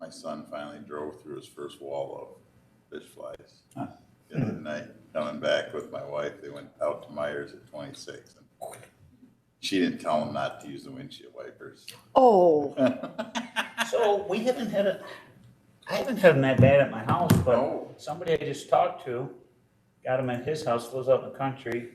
My son finally drove through his first wall of fish flies Huh. the other night. Coming back with my wife, they went out to Myers at 26. And she didn't tell him not to use the windshield wipers. Oh, So we haven't had I haven't had them that bad at my house, but No. somebody I just talked to got them at his house, lives out in the country.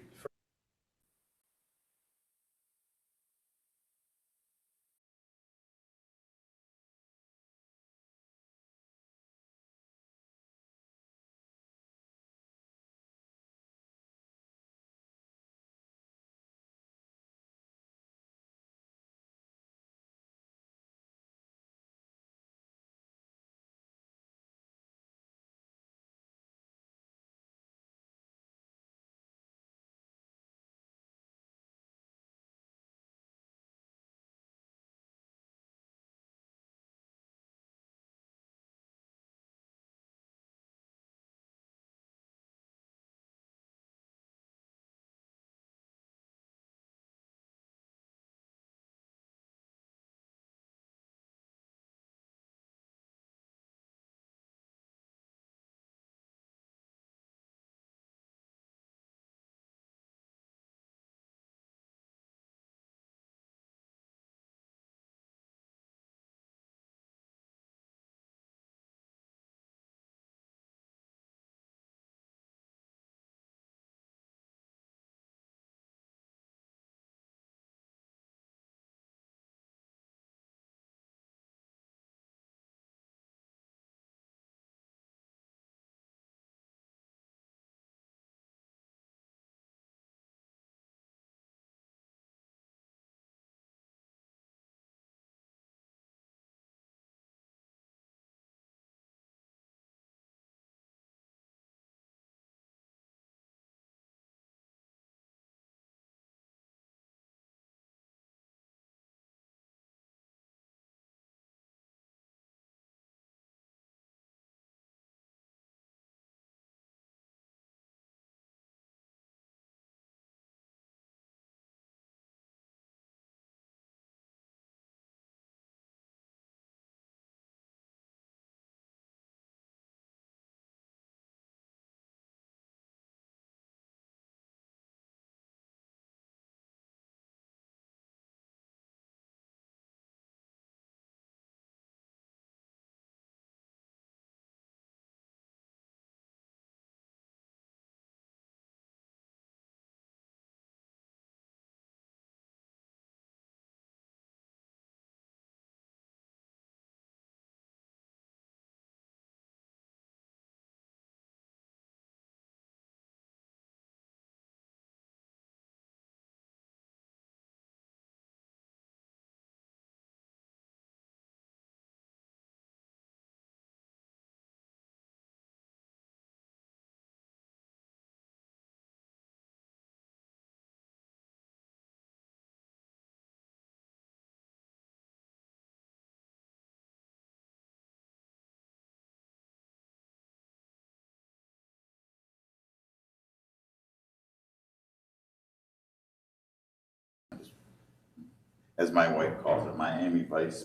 As my wife calls it, Miami Vice.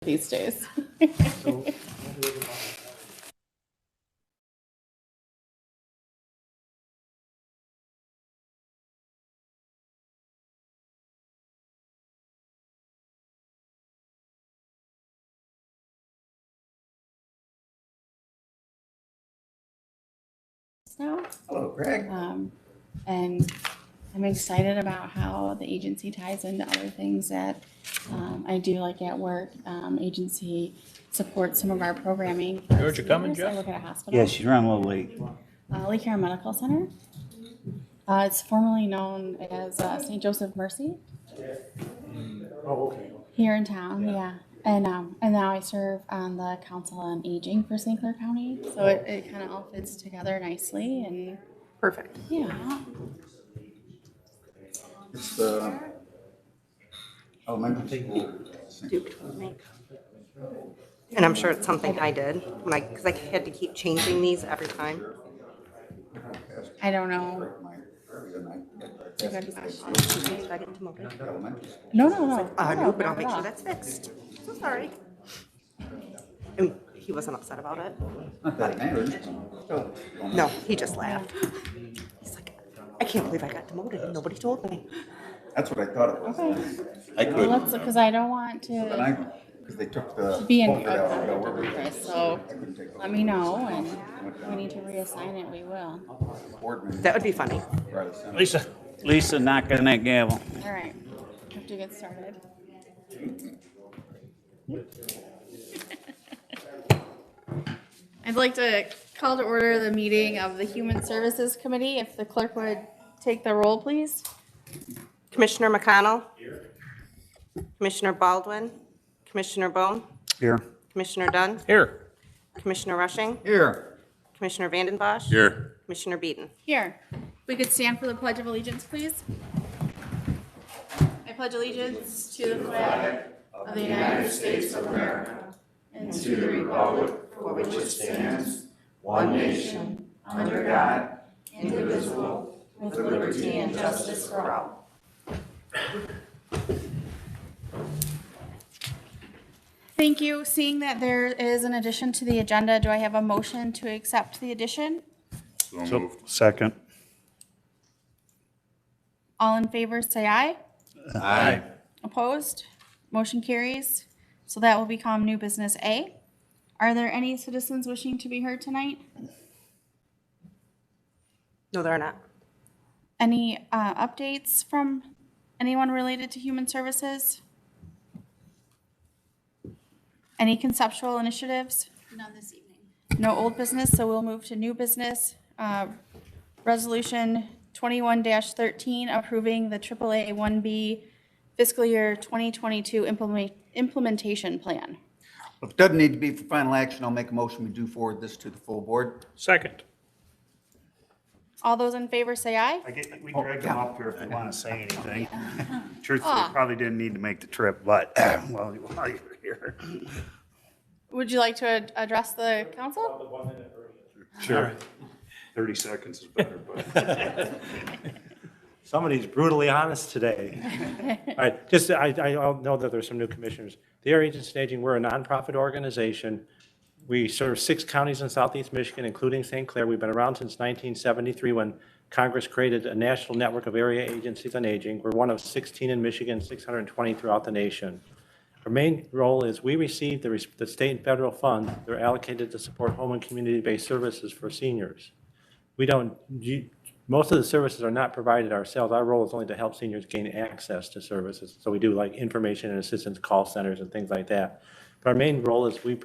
these days. Now, Hello, Greg. and I'm excited about how the agency ties into other things that I do like at work. Agency supports some of our programming. for George, you coming, seniors. I Jeff? work at a hospital. Yeah, she's running a little late. Clair Medical Center. It's formerly known as St. Joseph Mercy. Oh, okay. Here in town, yeah. And now I serve on the Council on Aging for St. Clair County. So it kind of all fits together nicely and Perfect. yeah. It's the elementary school. Duped with me. And I'm sure it's something I did, like, because I had to keep changing these every time. I don't know. Did I get demoted? No. Nope, but I'll make sure that's fixed. So sorry. I mean, he wasn't upset about it. Not that it matters. No, he just laughed. He's like, I can't believe I got demoted and nobody told me. That's what I thought it was. Okay. I Well, could, let's, because I don't want And to I, because they took the. be in over that, conflict no, with we're- Chris, so I couldn't take let me know, and if we need to reassign it, we will. board meeting. That would be funny. Right, so- Lisa, knock on that gavel. All right, have to get started. I'd like to call to order the meeting of the Human Services Committee. If the clerk would take the roll, please. Commissioner McConnell. Commissioner Baldwin. Commissioner Bone. Here. Commissioner Dunn. Here. Commissioner Rushing. Here. Commissioner Vanden Bosch. here, Commissioner Beaton. Here, we could stand for the Pledge of Allegiance, please. I pledge allegiance to the flag of the United States of America and to the republic for which it stands, one nation, under God, indivisible, with liberty and justice for all. Thank you. Seeing that there is an addition to the agenda, do I have a motion to accept the addition? so moved. Second. All in favor, say aye. Aye. Opposed? Motion carries. So that will become new business A. Are there any citizens wishing to be heard tonight? No, they're not. Any updates from anyone related to human services? Any conceptual initiatives? None this evening. No old business, so we'll move to new business. Resolution 21-13, approving the AAA 1B fiscal year 2022 implementation plan. If it doesn't need to be for final action, I'll make a motion. We do forward this to the full board. Second. All those in favor say aye. We drag them up here if they want to say anything. Truthfully, Ah. probably didn't need to make the trip, but while you're here. Would you like to address the council? Sure. 30 seconds is better, but. Somebody's brutally honest today. All right, just, I know that there's some new commissioners. The Area Agency on Aging, we're a nonprofit organization. We serve 6 counties in southeast Michigan, including St. Clair. We've been around since 1973 when Congress created a national network of area agencies on aging. We're one of 16 in Michigan, 620 throughout the nation. Our main role is we receive the state and federal funds. They're allocated to support home and community-based services for seniors. Most of the services are not provided ourselves. Our role is only to help seniors gain access to services. So we do like information and assistance call centers and things like that. But our main role is we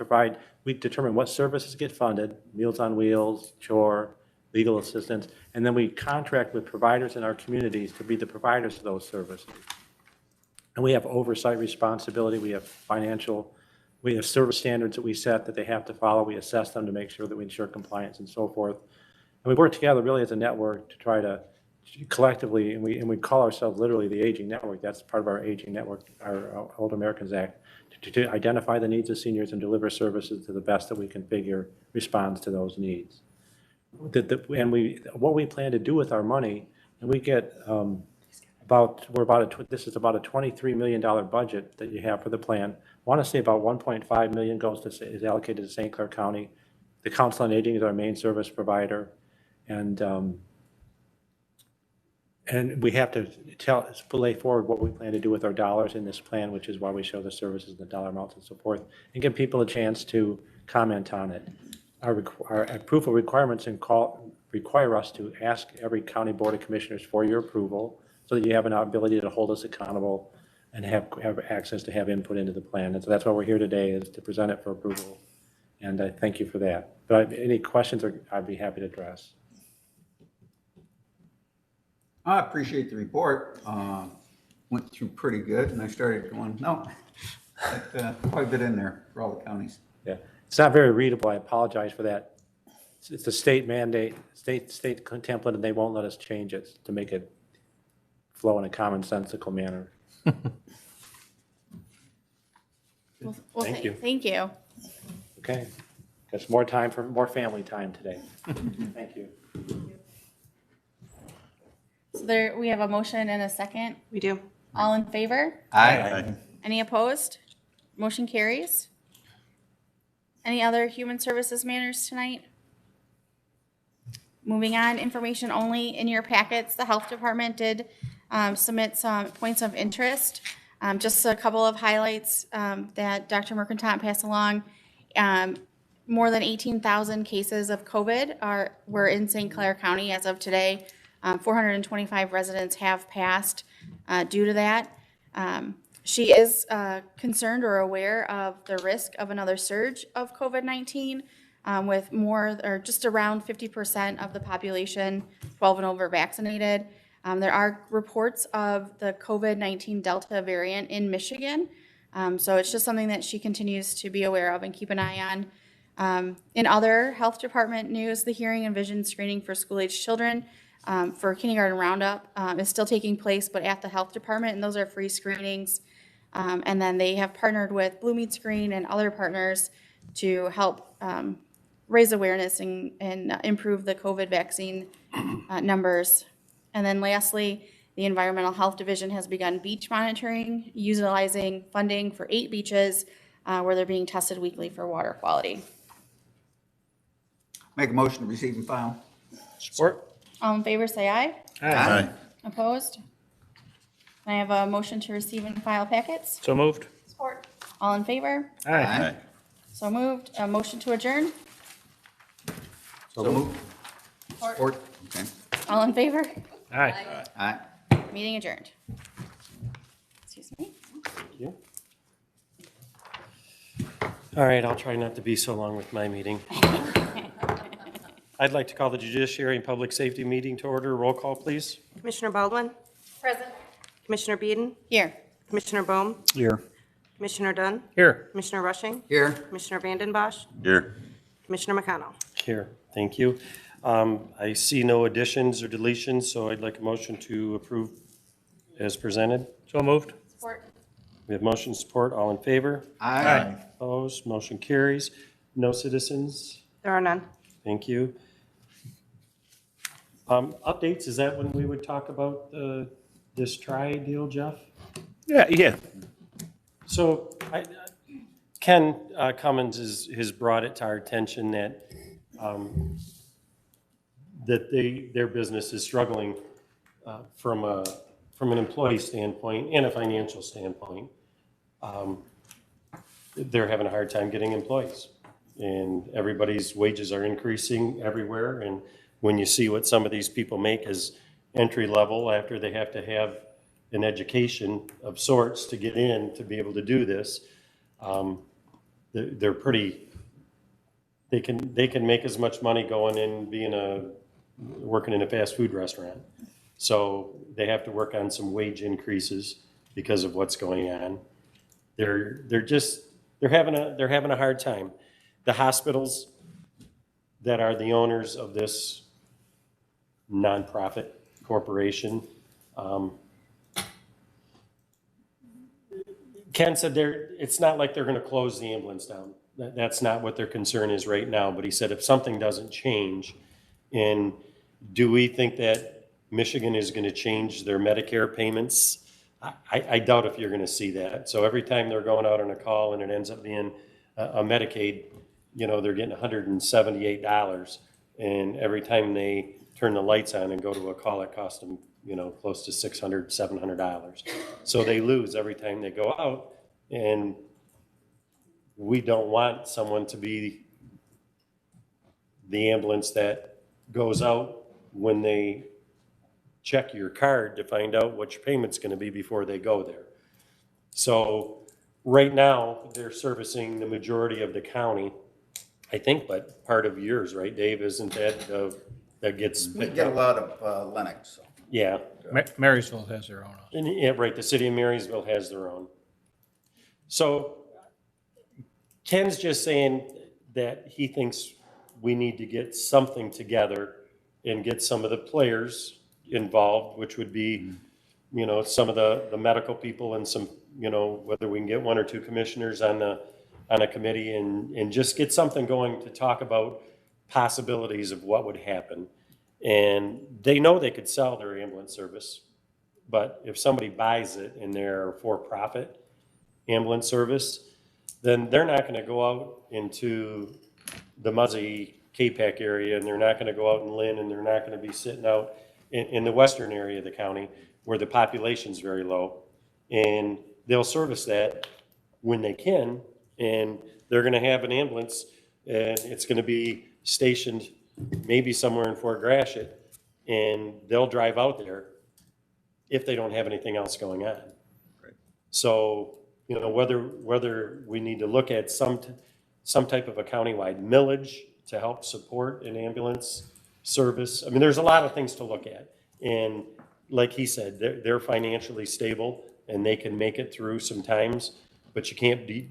determine what services get funded, Meals on Wheels, chore, legal assistance, and then we contract with providers in our communities to be the providers of those services. And we have oversight responsibility, we have service standards that we set that they have to follow, we assess them to make sure that we ensure compliance and so forth. And we work together really as a network to try to collectively, and we call ourselves literally the Aging Network. That's part of our Aging Network, our Older Americans Act, to identify the needs of seniors and deliver services to the best that we can figure responds to those needs. What we plan to do with our money, and we get this is about a $23 million budget that you have for the plan. I want to say about 1.5 million is allocated to St. Clair County. The Council on Aging is our main service provider. And we have to lay forward what we plan to do with our dollars in this plan, which is why we show the services, the dollar amounts and so forth, and give people a chance to comment on it. Our approval requirements require us to ask every county board of commissioners for your approval so that you have an ability to hold us accountable and have access to have input into the plan. And so that's why we're here today, is to present it for approval. And I thank you for that. But any questions, I'd be happy to address. I appreciate the report. Went through pretty good, and I started going, no, quite a bit in there for all the counties. Yeah, it's not very readable. I apologize for that. It's a state mandate, state template, and they won't let us change it to make it flow in a commonsensical manner. Well, Thank you. Thank you. Okay, got more family time today. Thank you. So we have a motion and a second. We do. All in favor? Aye. Any opposed? Motion carries. Any other human services matters tonight? Moving on, information only in your packets. The health department did submit some points of interest. Just a couple of highlights that Dr. Mercantile passed along. More than 18,000 cases of COVID were in St. Clair County as of today. 425 residents have passed due to that. She is concerned or aware of the risk of another surge of COVID-19 with more or just around 50% of the population 12 and over vaccinated. There are reports of the COVID-19 Delta variant in Michigan. So it's just something that she continues to be aware of and keep an eye on. In other health department news, the hearing and vision screening for school-age children for kindergarten roundup is still taking place, but at the health department, and those are free screenings. And then they have partnered with Blue Meat Screen and other partners to help raise awareness and improve the COVID vaccine numbers. And then lastly, the Environmental Health Division has begun beach monitoring, utilizing funding for 8 beaches where they're being tested weekly for water quality. Make a motion to receive and file. Support. All in favor, say aye. Aye. Opposed? Can I have a motion to receive and file packets? So moved. Support. All in favor? Aye. So moved. A motion to adjourn? So moved. Support. Okay. All in favor? Aye. Aye. Meeting adjourned. Excuse me. Thank you. All right, I'll try not to be so long with my meeting. I'd like to call the Judiciary and Public Safety meeting to order. Roll call, please. Commissioner Baldwin, Present. Commissioner Beeden, Here. Commissioner Bohm, Here. Commissioner Dunn, Here. Commissioner Rushing, Here. Commissioner Vanden Bosch, Here. Commissioner McConnell. Here, thank you. I see no additions or deletions, so I'd like a motion to approve as presented. So moved. Support. We have motion support. All in favor? Aye. Opposed? Motion carries. No citizens? There are none. Thank you. Updates, is that when we would talk about this tri-deal, Jeff? Yeah. So Ken Cummins has brought it to our attention that their business is struggling from an employee standpoint and a financial standpoint. They're having a hard time getting employees, and everybody's wages are increasing everywhere. And when you see what some of these people make as entry level after they have to have an education of sorts to get in to be able to do this, they're pretty. They can make as much money going in working in a fast food restaurant. So they have to work on some wage increases because of what's going on. They're having a hard time. The hospitals that are the owners of this nonprofit corporation, Ken said it's not like they're going to close the ambulance down. That's not what their concern is right now. But he said if something doesn't change, and do we think that Michigan is going to change their Medicare payments. I doubt if you're going to see that. So every time they're going out on a call and it ends up being a Medicaid, they're getting $178. And every time they turn the lights on and go to a call, it costs them, close to $600, $700. So they lose every time they go out. And we don't want someone to be the ambulance that goes out when they check your card to find out what your payment's going to be before they go there. So right now, they're servicing the majority of the county, I think, but part of yours, right, Dave? Isn't that gets We picked get a up? lot of Lennox, so. Yeah, Marysville has their own. and, yeah, right, the city of Marysville has their own. So Ken's just saying that he thinks we need to get something together and get some of the players involved, which would be, some of the medical people and some, whether we can get one or two commissioners on a committee and just get something going to talk about possibilities of what would happen. And they know they could sell their ambulance service, but if somebody buys it and they're for-profit ambulance service, then they're not gonna go out into the Muzzy K-Pac area, and they're not gonna go out in Lynn, and they're not gonna be sitting out in the western area of the county where the population's very low. And they'll service that when they can, and they're gonna have an ambulance, and it's gonna be stationed maybe somewhere in Fort Gratiot, and they'll drive out there if they don't have anything else going on. So, whether we need to look at some type of a countywide millage to help support an ambulance service. I mean, there's a lot of things to look at. And like he said, they're financially stable and they can make it through sometimes, but you can't be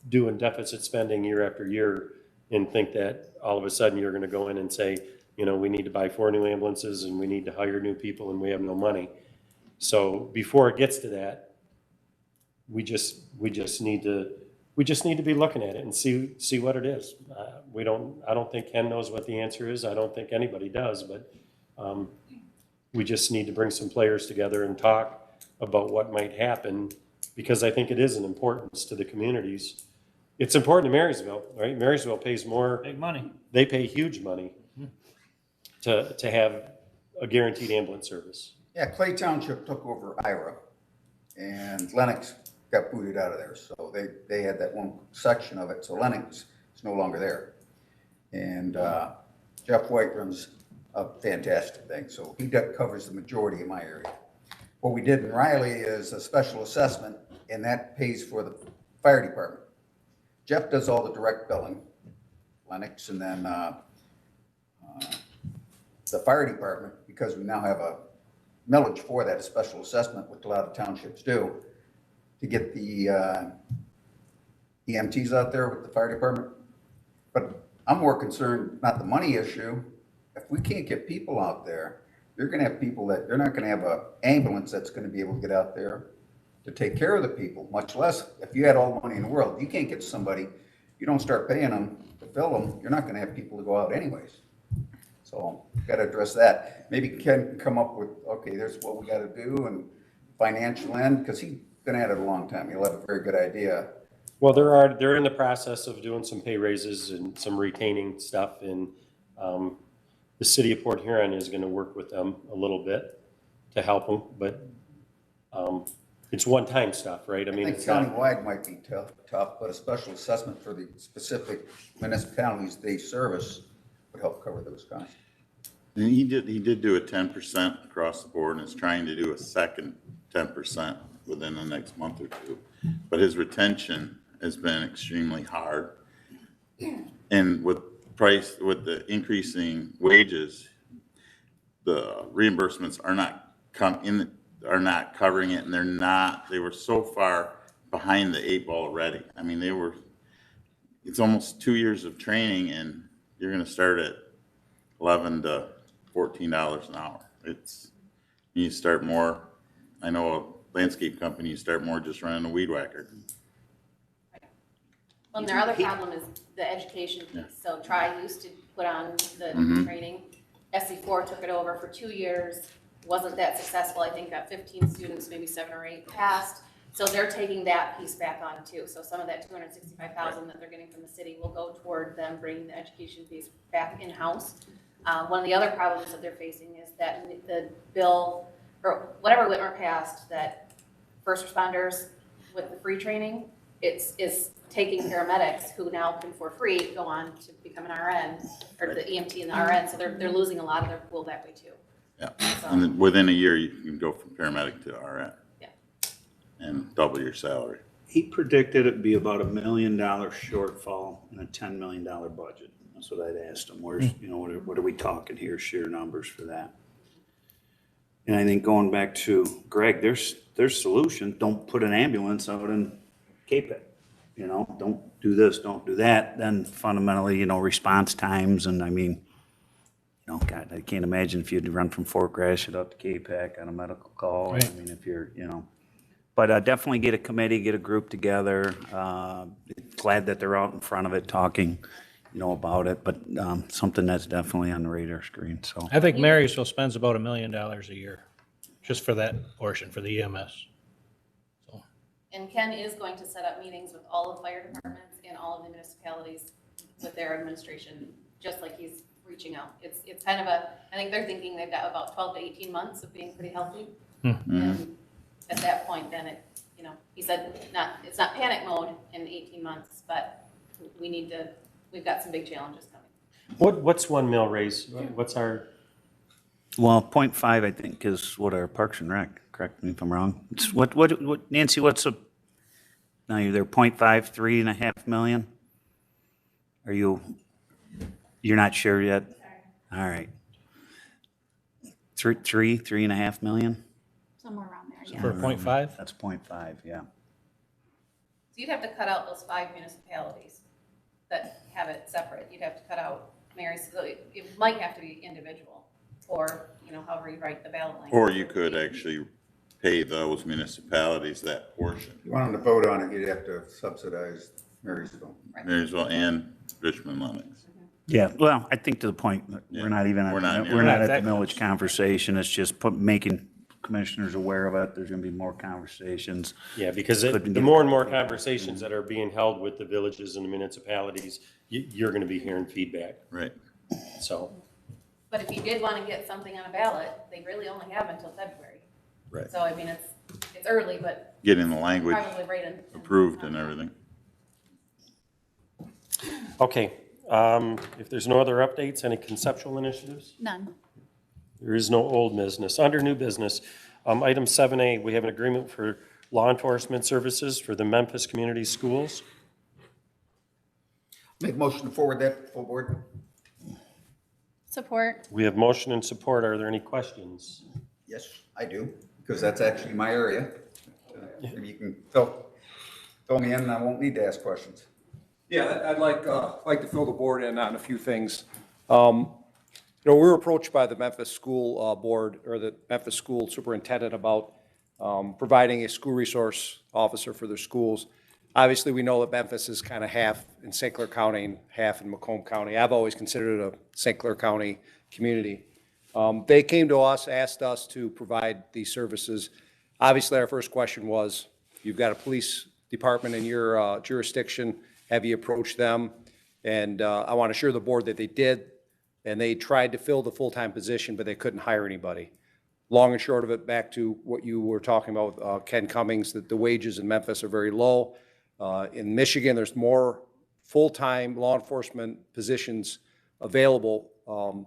doing deficit spending year after year and think that all of a sudden you're gonna go in and say, we need to buy 4 new ambulances and we need to hire new people and we have no money. So before it gets to that, we just need to be looking at it and see what it is. I don't think Ken knows what the answer is. I don't think anybody does, but we just need to bring some players together and talk about what might happen, because I think it is an importance to the communities. It's important to Marysville, right? Marysville pays more. Big money. They pay huge money to have a guaranteed ambulance service. Yeah, Clay Township took over Ira, and Lennox got booted out of there. So they had that one section of it, so Lennox is no longer there. And Jeff White runs a fantastic thing, so he covers the majority of my area. What we did in Riley is a special assessment, and that pays for the fire department. Jeff does all the direct billing, Lennox, and then the fire department, because we now have a millage for that, a special assessment, which a lot of townships do, to get the EMTs out there with the fire department. But I'm more concerned, not the money issue. If we can't get people out there, you're gonna have people that, you're not gonna have an ambulance that's gonna be able to get out there to take care of the people, much less if you had all the money in the world. You can't get somebody, you don't start paying them to fill them, you're not gonna have people to go out anyways. So, gotta address that. Maybe Ken can come up with, okay, there's what we gotta do, and financial end, because he's been at it a long time. He'll have a very good idea. Well, they're in the process of doing some pay raises and some retaining stuff, and the city of Port Huron is gonna work with them a little bit to help them, but it's one-time stuff, right? I I mean, think it's not, countywide might be tough, but a special assessment for the specific municipalities they service would help cover those costs. And he did do a 10% across the board, and is trying to do a second 10% within the next month or two. But his retention has been extremely hard. And with the increasing wages, the reimbursements are not covering it, and they were so far behind the 8 ball already. I mean, it's almost 2 years of training, and you're gonna start at $11 to $14 an hour. You start more, I know a landscape company, you start more just running a weed whacker. Well, and their other problem is the education piece. So Tri used to put on the training. SC4 took it over for 2 years. wasn't that successful. I think got 15 students, maybe 7 or 8 passed. So they're taking that piece back on too. So some of that 265,000 that they're getting from the city will go toward them bringing the education piece back in-house. One of the other problems that they're facing is that the bill, or whatever Whitmer passed, that first responders with the free training, is taking paramedics who now can for free go on to become an RN, or the EMT and the RN, so they're losing a lot of their pool that way too. Yeah, So- and then within a year, you can go from paramedic to RN. Yeah. And double your salary. He predicted it'd be about $1 million shortfall in a $10 million budget. That's what I'd asked him. Where's, what are we talking here, sheer numbers for that? And I think going back to Greg, there's solutions. Don't put an ambulance out in Cape. Don't do this, don't do that. Then fundamentally, response times, and I mean, God, I can't imagine if you'd run from Fort Gratiot up to Capac on a medical call. I mean, if you're, but definitely get a committee, get a group together. Glad that they're out in front of it talking, about it, but something that's definitely on the radar screen, so. I think Marysville spends about $1 million a year just for that portion, for the EMS. And Ken is going to set up meetings with all of the fire departments and all of the municipalities with their administration, just like he's reaching out. It's kind of I think they're thinking they've got about 12 to 18 months of being pretty healthy. And at that point, then he said, it's not panic mode in 18 months, but we've got some big challenges coming. What's one mill raise? What's our, Well, 0.5, I think, is what our Parks and Rec, correct me if I'm wrong. It's what, Nancy, now you're there, 0.5, 3.5 million? You're not sure yet? All right. 3.5 million? Somewhere around there, yeah. For 0.5? That's 0.5, yeah. So you'd have to cut out those 5 municipalities that have it separate. You'd have to cut out Marysville. It might have to be individual, or, however you write the ballot language. Or you could actually pay those municipalities that portion, If you wanted to vote on it, you'd have to subsidize Marysville. Marysville and Richmond Lennox. Yeah, well, I think to the point, that Yeah. we're not even, We're not we're not near at the that. millage conversation. It's just making commissioners aware of it. There's gonna be more conversations. yeah, because Couldn't the get- more and more conversations that are being held with the villages and the municipalities, you're going to be hearing feedback, Right. so. But if you did want to get something on a ballot, they really only have until February. Right. So, I mean, it's early, but Getting the language probably right in. approved and everything. Okay, if there's no other updates, any conceptual initiatives? None. There is no old business. Under new business, item 7A, we have an agreement for law enforcement services for the Memphis Community Schools. Make motion to forward that full board? Support. We have motion and support. Are there any questions? Yes, I do, because that's actually my area. Maybe you can fill me in and I won't need to ask questions. Yeah, I'd like to fill the board in on a few things. We were approached by the Memphis School Board, or the Memphis School Superintendent, about providing a school resource officer for their schools. Obviously, we know that Memphis is kind of half in St. Clair County and half in Macomb County. I've always considered it a St. Clair County community. They came to us, asked us to provide these services. Obviously, our first question was, you've got a police department in your jurisdiction. Have you approached them? And I want to assure the board that they did, and they tried to fill the full-time position, but they couldn't hire anybody. Long and short of it, back to what you were talking about with Ken Cummings, that the wages in Memphis are very low. In Michigan, there's more full-time law enforcement positions available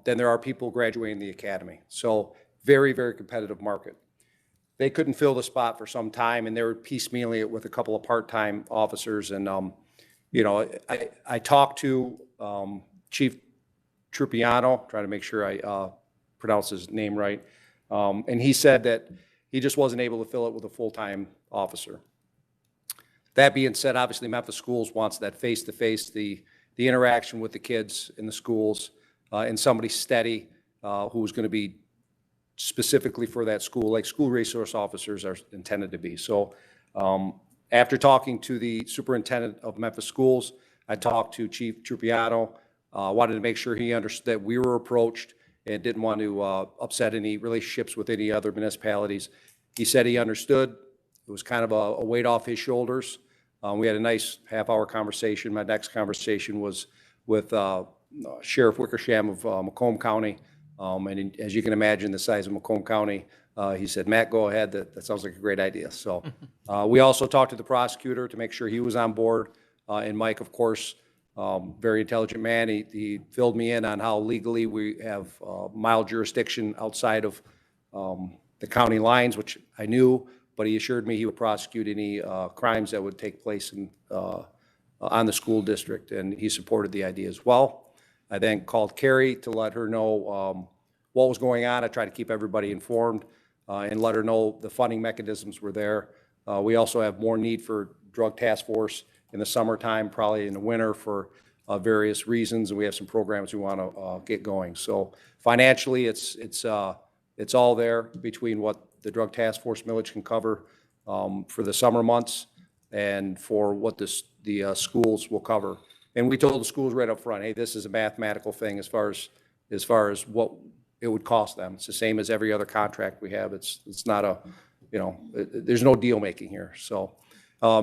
than there are people graduating the academy. So very, very competitive market. They couldn't fill the spot for some time, and they were piecemealing it with a couple of part-time officers. And, I talked to Chief Trupiano, trying to make sure I pronounce his name right, and he said that he just wasn't able to fill it with a full-time officer. That being said, obviously Memphis Schools wants that face-to-face, the interaction with the kids in the schools, and somebody steady who's going to be specifically for that school, like school resource officers are intended to be. So after talking to the superintendent of Memphis Schools, I talked to Chief Trupiano, wanted to make sure he understood that we were approached and didn't want to upset any relationships with any other municipalities. He said he understood. It was kind of a weight off his shoulders. We had a nice half-hour conversation. My next conversation was with Sheriff Wickersham of Macomb County. And as you can imagine, the size of Macomb County, he said, Matt, go ahead. That sounds like a great idea. So we also talked to the prosecutor to make sure he was on board. And Mike, of course, very intelligent man. He filled me in on how legally we have mild jurisdiction outside of the county lines, which I knew, but he assured me he would prosecute any crimes that would take place on the school district, and he supported the idea as well. I then called Carrie to let her know what was going on. I tried to keep everybody informed and let her know the funding mechanisms were there. We also have more need for drug task force in the summertime, probably in the winter for various reasons, and we have some programs we want to get going. So financially, it's all there between what the drug task force millage can cover for the summer months and for what the schools will cover. And we told the schools right up front, hey, this is a mathematical thing as far as what it would cost them. It's the same as every other contract we have. It's not a, there's no deal making here. So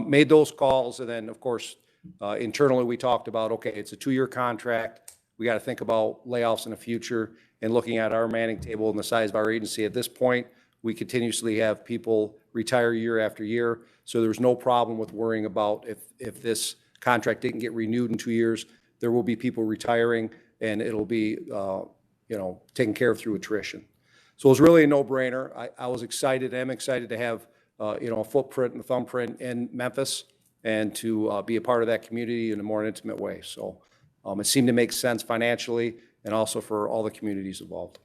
made those calls, and then of course internally we talked about, okay, it's a 2-year contract. We got to think about layoffs in the future and looking at our manning table and the size of our agency. At this point, we continuously have people retire year after year, so there's no problem with worrying about if this contract didn't get renewed in 2 years, there will be people retiring, and it'll be taken care of through attrition. So it was really a no-brainer. I was excited. I'm excited to have a footprint and a thumbprint in Memphis and to be a part of that community in a more intimate way. So it seemed to make sense financially and also for all the communities involved.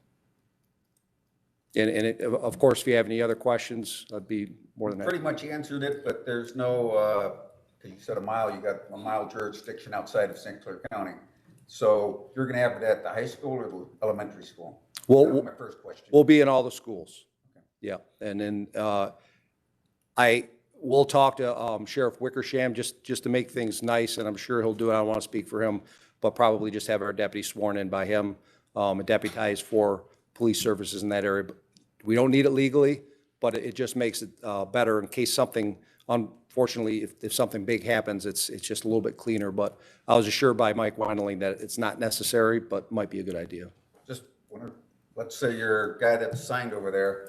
And of course, if you have any other questions, I'd be more than happy. Pretty much answered it, but there's no, because you said a mile, you got a mile jurisdiction outside of St. Clair County. So you're going to have it at the high school or the elementary school? Well, that was my first question. We'll be in all the schools. Okay. Yeah, and then I will talk to Sheriff Wickersham just to make things nice, and I'm sure he'll do it. I don't want to speak for him, but probably just have our deputy sworn in by him and deputized for police services in that area. But we don't need it legally, but it just makes it better in case something, unfortunately, if something big happens, it's just a little bit cleaner. But I was assured by Mike Weindeling that it's not necessary, but might be a good idea. Just wonder, let's say your guy that's signed over there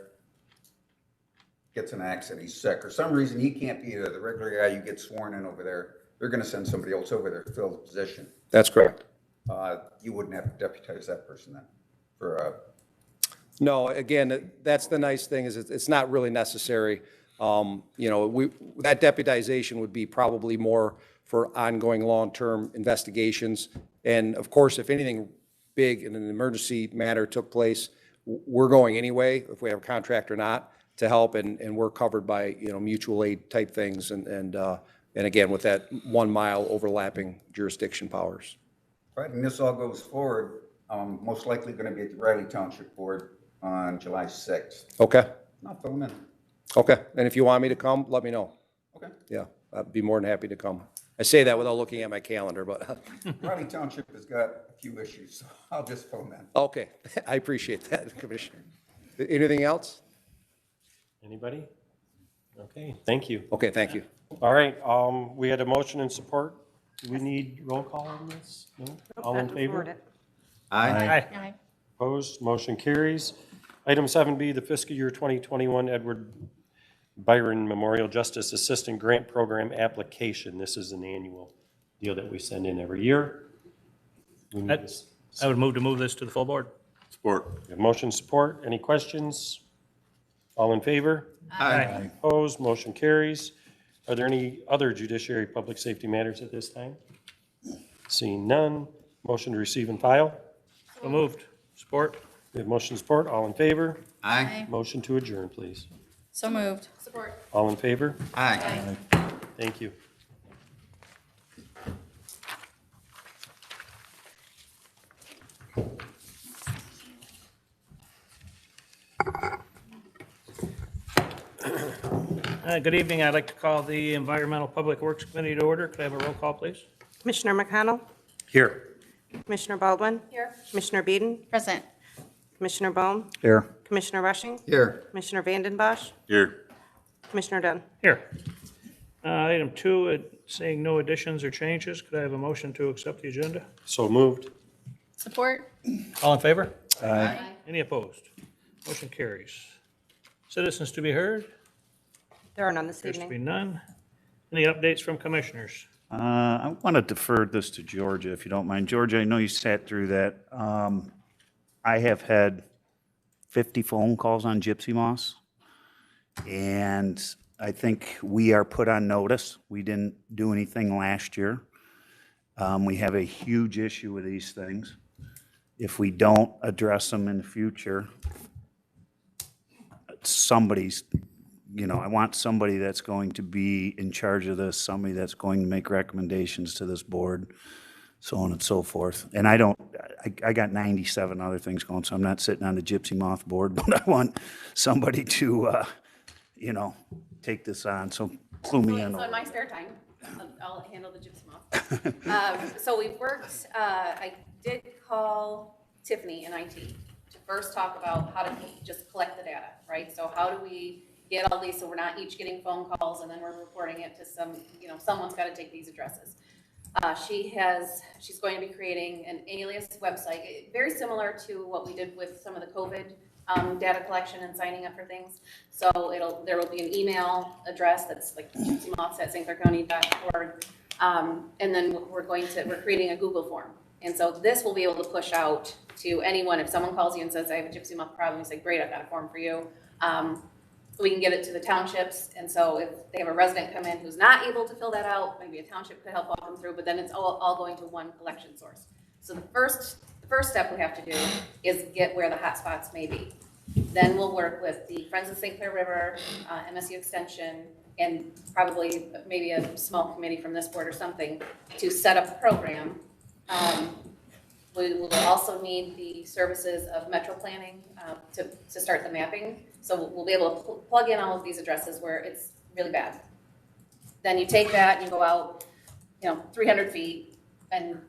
gets in an accident, he's sick, or some reason he can't be the regular guy you get sworn in over there. They're going to send somebody else over there to fill the position. That's correct. You wouldn't have to deputize that person then for No, again, that's the nice thing is it's not really necessary. That deputization would be probably more for ongoing long-term investigations. And of course, if anything big in an emergency matter took place, we're going anyway, if we have a contract or not, to help, and we're covered by, mutual aid type things. And again, with that 1 mile overlapping jurisdiction powers. right, and this all goes forward, most likely going to be at the Riley Township Board on July 6th. Okay, I'll fill them in. okay. And if you want me to come, let me know. Okay. Yeah, I'd be more than happy to come. I say that without looking at my calendar, but, Riley Township has got a few issues, so I'll just fill them in. okay. I appreciate that, Commissioner. Anything else? Anybody? Okay, thank you. Okay, thank you. All right, we had a motion and support. Do we need roll call on this? No? All in favor? Aye. Aye. Opposed, motion carries. Item 7B, the fiscal year 2021 Edward Byron Memorial Justice Assistant Grant Program application. This is an annual deal that we send in every year. We need this. I would move this to the full board. Support. We have motion support. Any questions? All in favor? Aye. Opposed, motion carries. Are there any other judiciary public safety matters at this time? Seeing none, motion to receive and file. So moved. Support. We have motion support. All in favor? Aye. Motion to adjourn, please. So moved. Support. All in favor? Aye. Thank you. Good evening. I'd like to call the Environmental Public Works Committee to order. Could I have a roll call, please? Commissioner McConnell, Here. Commissioner Baldwin, Here. Commissioner Beeden, Present. Commissioner Bohm, Here. Commissioner Rushing, Here. Commissioner Vanden Bosch, Here, Commissioner Dunn. Here. Item 2, saying no additions or changes. Could I have a motion to accept the agenda? So moved. Support? All in favor? Aye. Any opposed? Motion carries. Citizens to be heard? There are none this Appears to be evening. none. Any updates from commissioners? I want to defer this to Georgia, if you don't mind. Georgia, I know you sat through that. I have had 50 phone calls on Gypsy Moss, and I think we are put on notice. We didn't do anything last year. We have a huge issue with these things. If we don't address them in the future, somebody's, I want somebody that's going to be in charge of this, somebody that's going to make recommendations to this board, so on and so forth. And I got 97 other things going, so I'm not sitting on the Gypsy Moth board, but I want somebody to, take this on, so clue me in. So in my spare time, I'll handle the gypsy moth. So we've worked, I did call Tiffany in IT to first talk about how to just collect the data, right? So how do we get all these, so we're not each getting phone calls and then we're reporting it to someone's got to take these addresses. She's going to be creating an alias website, very similar to what we did with some of the COVID data collection and signing up for things. So there will be an email address that's like gypsymoths@stclaircounty.org. And then we're creating a Google form. And so this will be able to push out to anyone. If someone calls you and says, I have a gypsy moth problem, you say, great, I've got a form for you. We can get it to the townships. And so if they have a resident come in who's not able to fill that out, maybe a township could help walk them through, but then it's all going to one collection source. So the first step we have to do is get where the hotspots may be. Then we'll work with the Friends of St. Clair River, MSU Extension, and probably maybe a small committee from this board or something to set up a program. We will also need the services of Metro Planning to start the mapping. So we'll be able to plug in all of these addresses where it's really bad. Then you take that and you go out, 300 feet and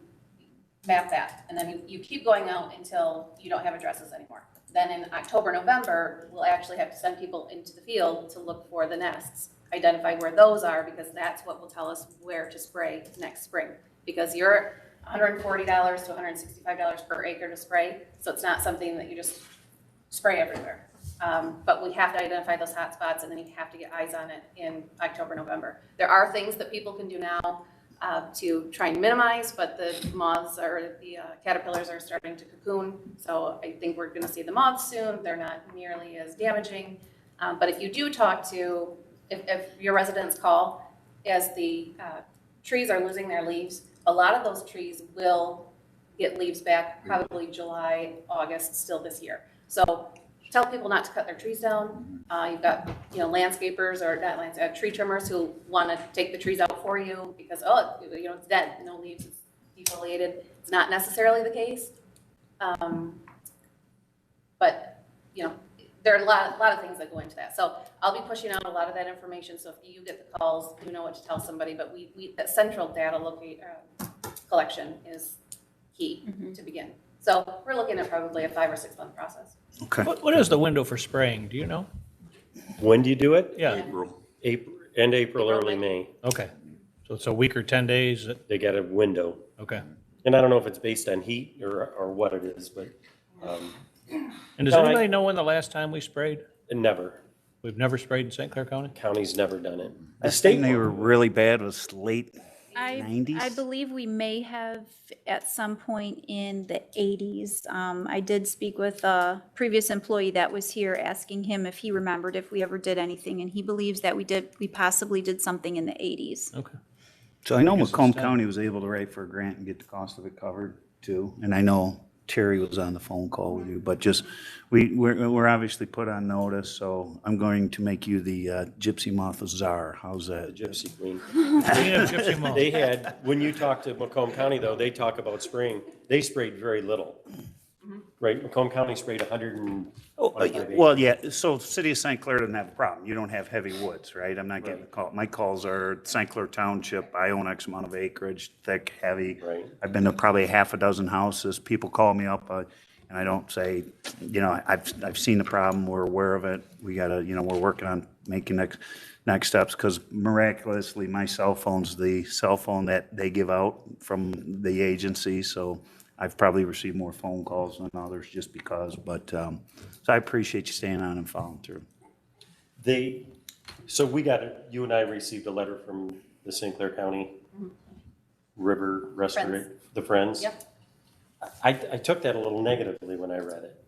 map that. And then you keep going out until you don't have addresses anymore. Then in October, November, we'll actually have to send people into the field to look for the nests, identify where those are, because that's what will tell us where to spray next spring. Because you're $140 to $165 per acre to spray, so it's not something that you just spray everywhere. But we have to identify those hot spots, and then you have to get eyes on it in October, November. There are things that people can do now to try and minimize, but the moths or the caterpillars are starting to cocoon. So I think we're going to see the moths soon. They're not nearly as damaging. But if you do talk to, if your residents call as the trees are losing their leaves, a lot of those trees will get leaves back probably July, August, still this year. So tell people not to cut their trees down. You've got, landscapers or not tree trimmers who want to take the trees out for you because, it's dead, no leaves, it's defoliated. It's not necessarily the case. But, there are a lot of things that go into that. So I'll be pushing out a lot of that information. So if you get the calls, you know what to tell somebody. But that central data collection is key to begin. So we're looking at probably a 5 or 6 month process. Okay. What is the window for spraying? Do you know? When do you do it? Yeah. April, early May. Okay. So it's a week or 10 days? They got a window. Okay. And I don't know if it's based on heat or what it is, but And does anybody know when the last time we sprayed? never. We've never sprayed in St. Clair County? County's never done it. The state they were really bad was late I 90s. believe we may have at some point in the 80s. I did speak with a previous employee that was here, asking him if he remembered if we ever did anything, and he believes that we possibly did something in the 80s. Okay. So I know guess it's Macomb done. County was able to write for a grant and get the cost of it covered too. And I know Terry was on the phone call with you, but just, we're obviously put on notice, so I'm going to make you the Gypsy Moth Czar. How's that? Gypsy Queen. Queen of Gypsy Moth. They had, when you talk to Macomb County though, they talk about spraying, they sprayed very little. Right, Macomb County sprayed 125 acres. Well, yeah, so City of St. Clair doesn't have a problem. You don't have heavy woods, right? I'm not getting a call. My calls are St. Clair Township. I own X amount of acreage, thick, heavy. Right. I've been to probably half a dozen houses. People call me up, And I don't say, I've seen the problem, we're aware of it, we gotta, we're working on making next steps, because miraculously, my cell phone's the cell phone that they give out from the agency, so I've probably received more phone calls than others just because, but, so I appreciate you staying on and following through. So you and I received a letter from the St. Clair County River Restoration, the Friends. Yep. I took that a little negatively when I read it,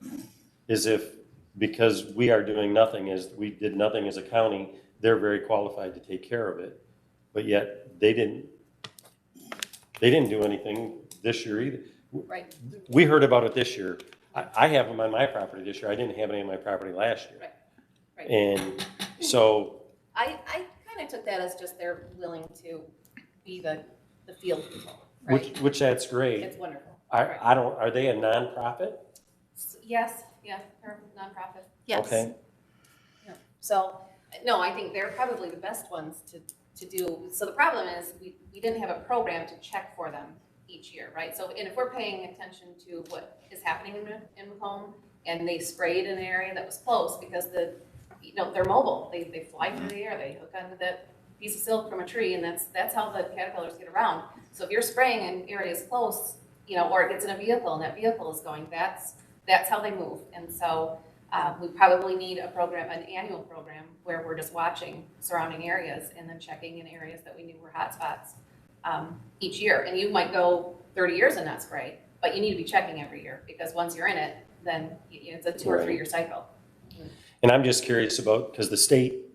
as if because we are doing nothing, as we did nothing as a county, they're very qualified to take care of it, but yet they didn't do anything this year either. Right. We heard about it this year. I have them on my property this year. I didn't have any on my property last year. Right. And so, I kind of took that as just they're willing to be the field people, right? which that's great. It's wonderful. Are they a nonprofit? Yes, yeah, they're a nonprofit. Yes. Okay. Yeah. So, no, I think they're probably the best ones to do. So the problem is we didn't have a program to check for them each year, right? So, and if we're paying attention to what is happening in Macomb and they sprayed in an area that was close because they're mobile. They fly through the air, they hook onto that piece of silk from a tree, and that's how the caterpillars get around. So if you're spraying in areas close, or it gets in a vehicle and that vehicle is going, that's how they move. And so we probably need a program, an annual program, where we're just watching surrounding areas and then checking in areas that we knew were hot spots each year. And you might go 30 years and not spray, but you need to be checking every year, because once you're in it, then it's a 2 or 3 year cycle. And I'm just curious because the state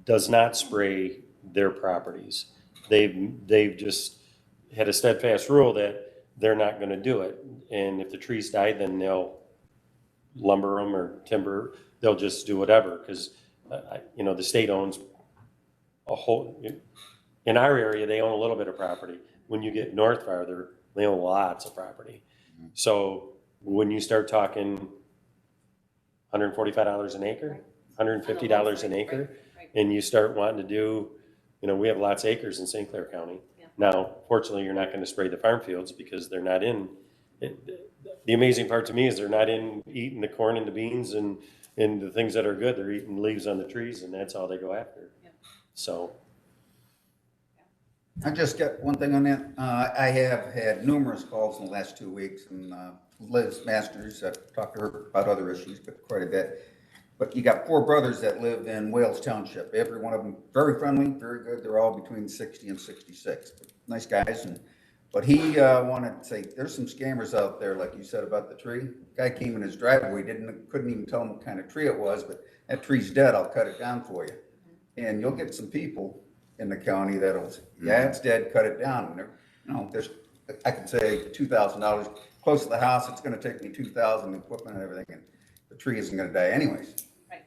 does not spray their properties. They've just had a steadfast rule that they're not going to do it. And if the trees die, then they'll lumber them or timber. They'll just do whatever, because the state owns a whole. In our area, they own a little bit of property. When you get north farther, they own lots of property. So when you start talking $145 an acre, $150 an acre, and you start wanting to do, we have lots of acres in St. Clair County. Yeah. Now, fortunately, you're not going to spray the farm fields because they're not in. The amazing part to me is they're not in eating the corn and the beans and the things that are good. They're eating leaves on the trees, and that's all they go after. Yeah. So. I just got one thing on that. I have had numerous calls in the last 2 weeks, and Liz Masters, I've talked to her about other issues, but quite a bit. But you got 4 brothers that live in Wales Township. Every one of them very friendly, very good. They're all between 60 and 66. Nice guys. But he wanted to say, there's some scammers out there, like you said about the tree. Guy came in his driveway, couldn't even tell him what kind of tree it was, but that tree's dead, I'll cut it down for you. And you'll get some people in the county that'll say, yeah, it's dead, cut it down. And there's, I can say $2,000 close to the house. It's going to take me $2,000 equipment and everything, and the tree isn't going to die anyways. Right.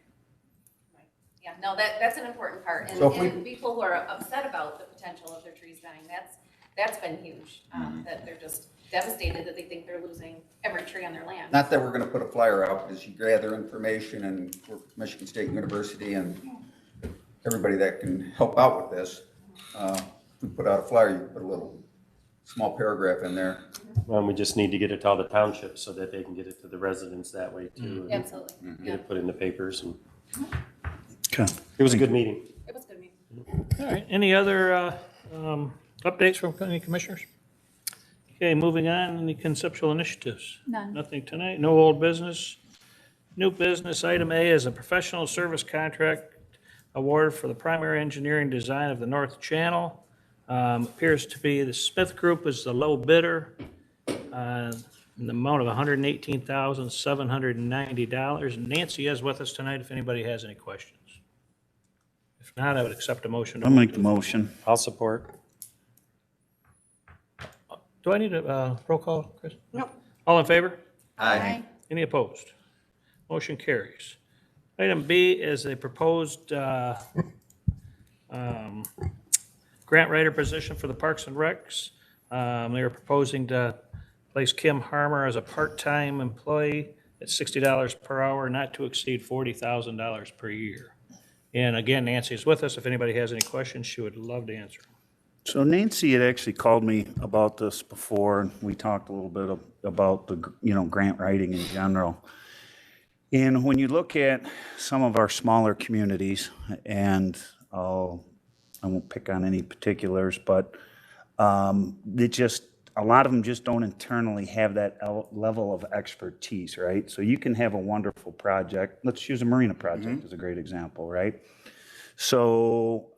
Yeah, no, that's an important part. And, So and people who are upset about the potential of their trees dying, that's been huge. That they're just devastated that they think they're losing every tree on their land. Not that we're going to put a flyer out, because you gather information, and we're Michigan State University and everybody that can help out with this. If we put out a flyer, you put a little small paragraph in there. Well, we just need to get it to all the townships so that they can get it to the residents that way too. Absolutely. Get it put in the papers. And Okay. it was a good meeting. It was a good meeting. All right, any other updates from any commissioners? Okay, moving on, any conceptual initiatives? None. Nothing tonight, no old business. New business, item A is a professional service contract award for the primary engineering design of the North Channel. Appears to be the Smith Group is the low bidder, in the amount of $118,790. Nancy is with us tonight if anybody has any questions. If not, I would accept a motion. I'll make the motion. I'll support. Do I need a roll call, Chris? Nope. All in favor? Aye. Any opposed? Motion carries. Item B is a proposed grant writer position for the Parks and Recs. They are proposing to place Kim Harmer as a part-time employee at $60 per hour, not to exceed $40,000 per year. And again, Nancy is with us. If anybody has any questions, she would love to answer. So Nancy had actually called me about this before, and we talked a little bit about the, grant writing in general. And when you look at some of our smaller communities, and I won't pick on any particulars, but a lot of them just don't internally have that level of expertise, right? So you can have a wonderful project. Let's use a marina project as a great example, right? So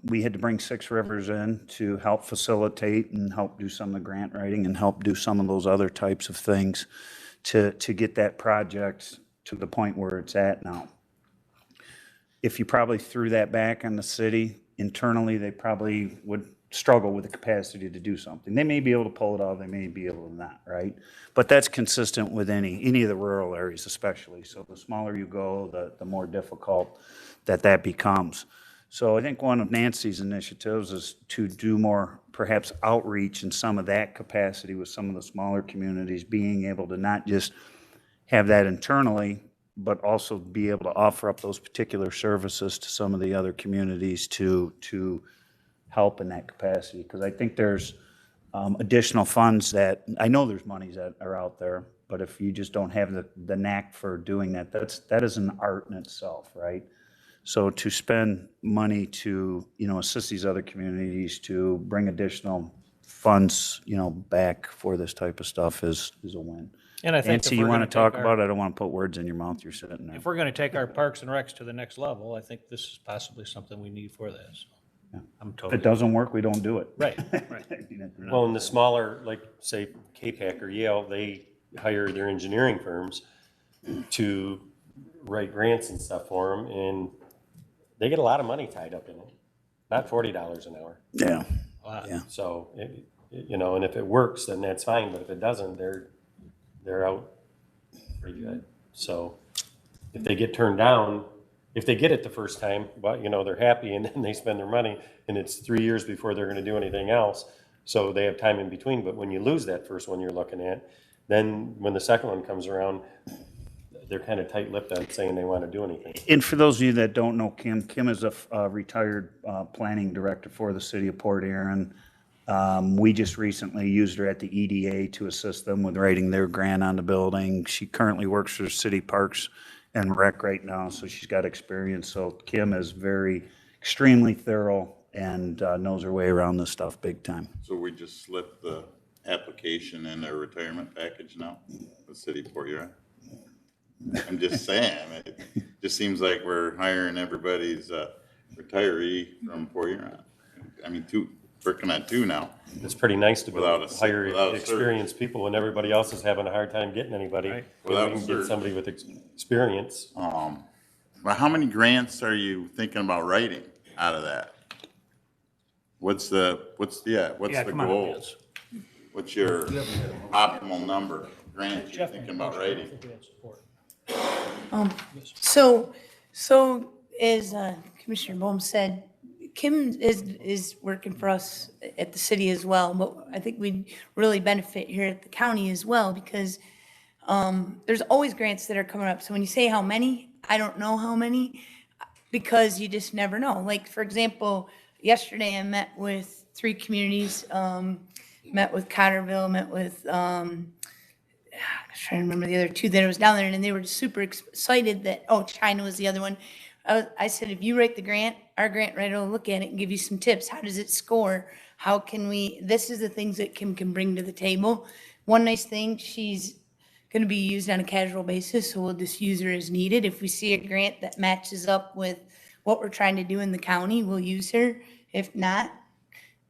we had to bring Six Rivers in to help facilitate and help do some of the grant writing and help do some of those other types of things to get that project to the point where it's at now. If you probably threw that back on the city, internally, they probably would struggle with the capacity to do something. They may be able to pull it off, they may be able to not, right? But that's consistent with any of the rural areas especially. So the smaller you go, the more difficult that becomes. So I think one of Nancy's initiatives is to do more perhaps outreach in some of that capacity with some of the smaller communities, being able to not just have that internally, but also be able to offer up those particular services to some of the other communities to help in that capacity. Because I think there's additional funds that, I know there's monies that are out there, but if you just don't have the knack for doing that, that is an art in itself, right? So to spend money to, assist these other communities to bring additional funds, back for this type of stuff is a win. And I think Nancy, you want to talk about it? I don't want to put words in your mouth. You're sitting there. if we're going to take our parks and recs to the next level, I think this is possibly something we need for this. I'm If totally. it doesn't work, we don't do it. Right, right. Well, in the smaller, like, say, K-Pac or Yale, they hire their engineering firms to write grants and stuff for them, and they get a lot of money tied up in it, not $40 an hour. Yeah. Wow. So, and if it works, then that's fine, but if it doesn't, they're out pretty good. So if they get turned down, if they get it the first time, but, they're happy, and then they spend their money, and it's 3 years before they're gonna do anything else, so they have time in between. But when you lose that first one you're looking at, then when the second one comes around, they're kind of tight-lipped on saying they want to do anything. And for those of you that don't know Kim is a retired planning director for the city of Port Huron. We just recently used her at the EDA to assist them with writing their grant on the building. She currently works for City Parks and Rec right now, so she's got experience. So Kim is extremely thorough and knows her way around this stuff big time. So we just slip the application in their retirement package now, the city of Port Huron? I'm just saying, it just seems like we're hiring everybody's retiree from Port Huron. I mean, working on two now. It's pretty nice to be able to hire without a experienced people when everybody else is having a hard time getting anybody. Right. Without We a can get cert. somebody with experience. But how many grants are you thinking about writing out of that? What's the Yeah, come on, goal? yes. What's your optimal number of grants you're thinking about writing? So as Commissioner Bohm said, Kim is working for us at the city as well, but I think we'd really benefit here at the county as well, because there's always grants that are coming up. So when you say how many, I don't know how many, because you just never know. Like, for example, yesterday I met with 3 communities, met with Cotterville, met with, I'm trying to remember the other 2 that I was down there, and they were super excited that, China was the other one. I said, if you write the grant, our grant writer will look at it and give you some tips. How does it score? How can this is the things that Kim can bring to the table. One nice thing, she's going to be used on a casual basis, so we'll just use her as needed. If we see a grant that matches up with what we're trying to do in the county, we'll use her. If not,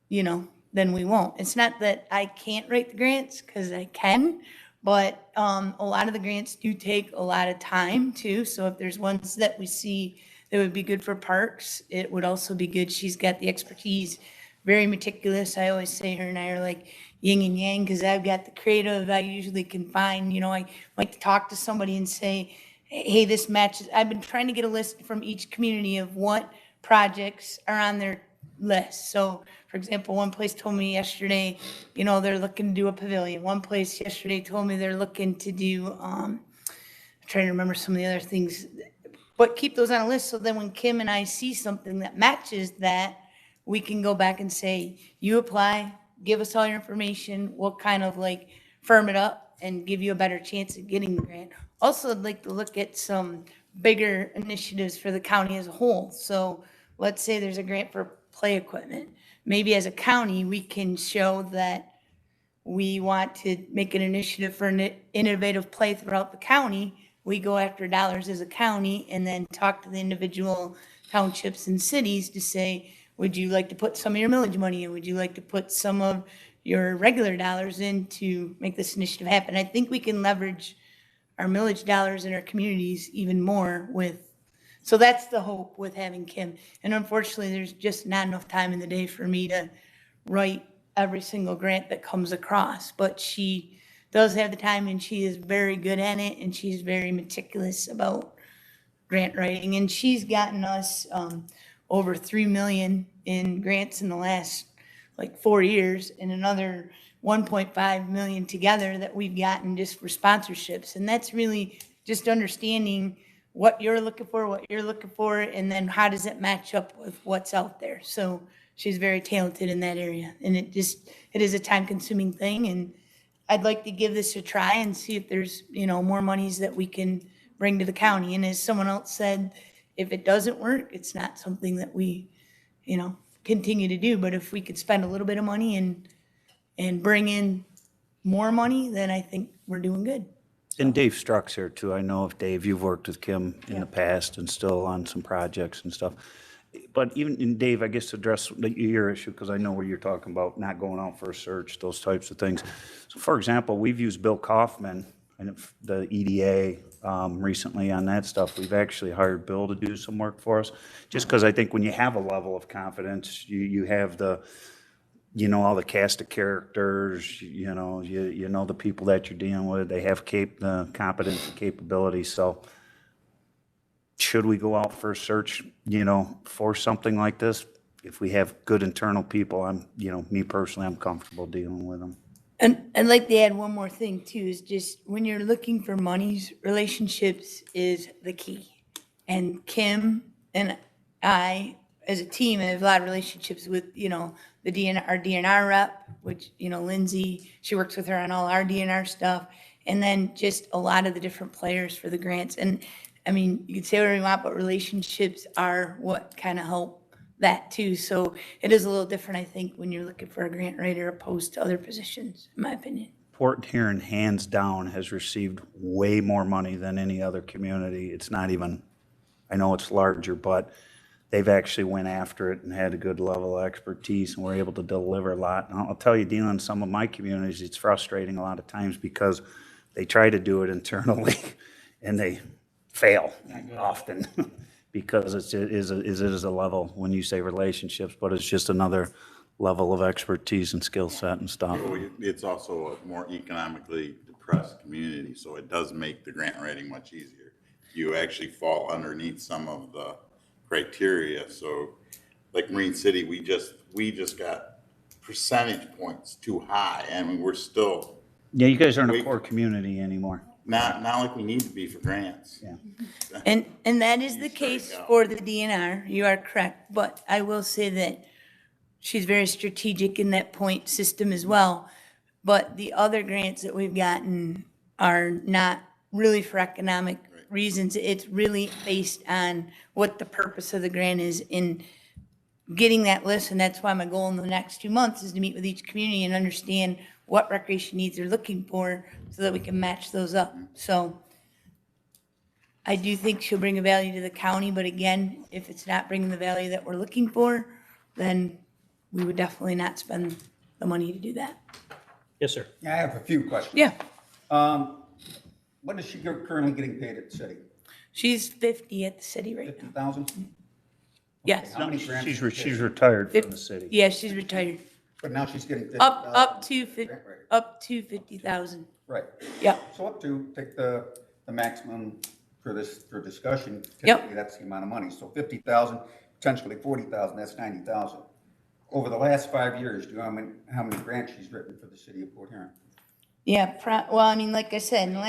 then we won't. It's not that I can't write the grants, because I can, but a lot of the grants do take a lot of time too. So if there's ones that we see that would be good for parks, it would also be good. She's got the expertise, very meticulous. I always say her and I are like yin and yang, because I've got the creative. I usually can find, I like to talk to somebody and say, hey, this matches. I've been trying to get a list from each community of what projects are on their list. So, for example, one place told me yesterday, they're looking to do a pavilion. One place yesterday told me they're looking to do, I'm trying to remember some of the other things, but keep those on a list. So then when Kim and I see something that matches that, we can go back and say, you apply, give us all your information, we'll kind of like firm it up and give you a better chance of getting the grant. Also, I'd like to look at some bigger initiatives for the county as a whole. So let's say there's a grant for play equipment. Maybe as a county, we can show that we want to make an initiative for an innovative play throughout the county. We go after dollars as a county and then talk to the individual townships and cities to say, would you like to put some of your millage money in? Would you like to put some of your regular dollars in to make this initiative happen? I think we can leverage our millage dollars in our communities even more with, so that's the hope with having Kim. And unfortunately, there's just not enough time in the day for me to write every single grant that comes across, but she does have the time and she is very good at it and she's very meticulous about grant writing. And she's gotten us over 3 million in grants in the last like 4 years and another 1.5 million together that we've gotten just for sponsorships. And that's really just understanding what you're looking for, and then how does it match up with what's out there. So she's very talented in that area, and it is a time-consuming thing, and I'd like to give this a try and see if there's, more monies that we can bring to the county. And as someone else said, if it doesn't work, it's not something that we, continue to do. But if we could spend a little bit of money and bring in more money, then I think we're doing good. And Dave Struck's here too. I know if Dave, you've worked with Kim in the past and still on some projects and stuff. But even in Dave, I guess to address your issue, because I know what you're talking about, not going out for a search, those types of things. So for example, we've used Bill Kaufman and the EDA recently on that stuff. We've actually hired Bill to do some work for us, just because I think when you have a level of confidence, you have the, all the cast of characters, you know the people that you're dealing with, they have the competence and capability. So should we go out for a search, for something like this? If we have good internal people, me personally, I'm comfortable dealing with them. And I'd like to add one more thing too, is just when you're looking for monies, relationships is the key. And Kim and I, as a team, have a lot of relationships with, our DNR rep, which, Lindsay, she works with her on all our DNR stuff. And then just a lot of the different players for the grants. And I mean, you can say whatever you want, but relationships are what kind of help that too. So it is a little different, I think, when you're looking for a grant writer opposed to other positions, in my opinion. Port Huron, hands down, has received way more money than any other community. It's not even, I know it's larger, but they've actually went after it and had a good level of expertise and were able to deliver a lot. And I'll tell you, dealing in some of my communities, it's frustrating a lot of times because they try to do it internally and they fail often because it is a level, when you say relationships, but it's just another level of expertise and skill set and stuff. It's also a more economically depressed community, so it does make the grant writing much easier. You actually fall underneath some of the criteria. So like Marine City, we just got percentage points too high. I mean, we're still. Yeah, you guys aren't a core community anymore. Not like we need to be for grants. Yeah. And that is the case for the DNR. You are correct. But I will say that she's very strategic in that point system as well. But the other grants that we've gotten are not really for economic reasons. It's really based on what the purpose of the grant is in getting that list. And that's why my goal in the next 2 months is to meet with each community and understand what recreation needs they're looking for so that we can match those up. So I do think she'll bring a value to the county, but again, if it's not bringing the value that we're looking for, then we would definitely not spend the money to do that. Yes, sir. I have a few questions. Yeah. What is she currently getting paid at the city? She's 50 at the city right now. 50,000? Yes. How many grants? She's retired from the city. Yeah, she's retired. But now she's getting 50,000. Up to 50,000. Right. Yeah. So up to, take the maximum for discussion. Yep. Typically, that's the amount of money. So 50,000, potentially 40,000, that's 90,000. Over the last 5 years, do you know how many grants she's written for the city of Port Huron? Yeah, well, I mean, like I said, in the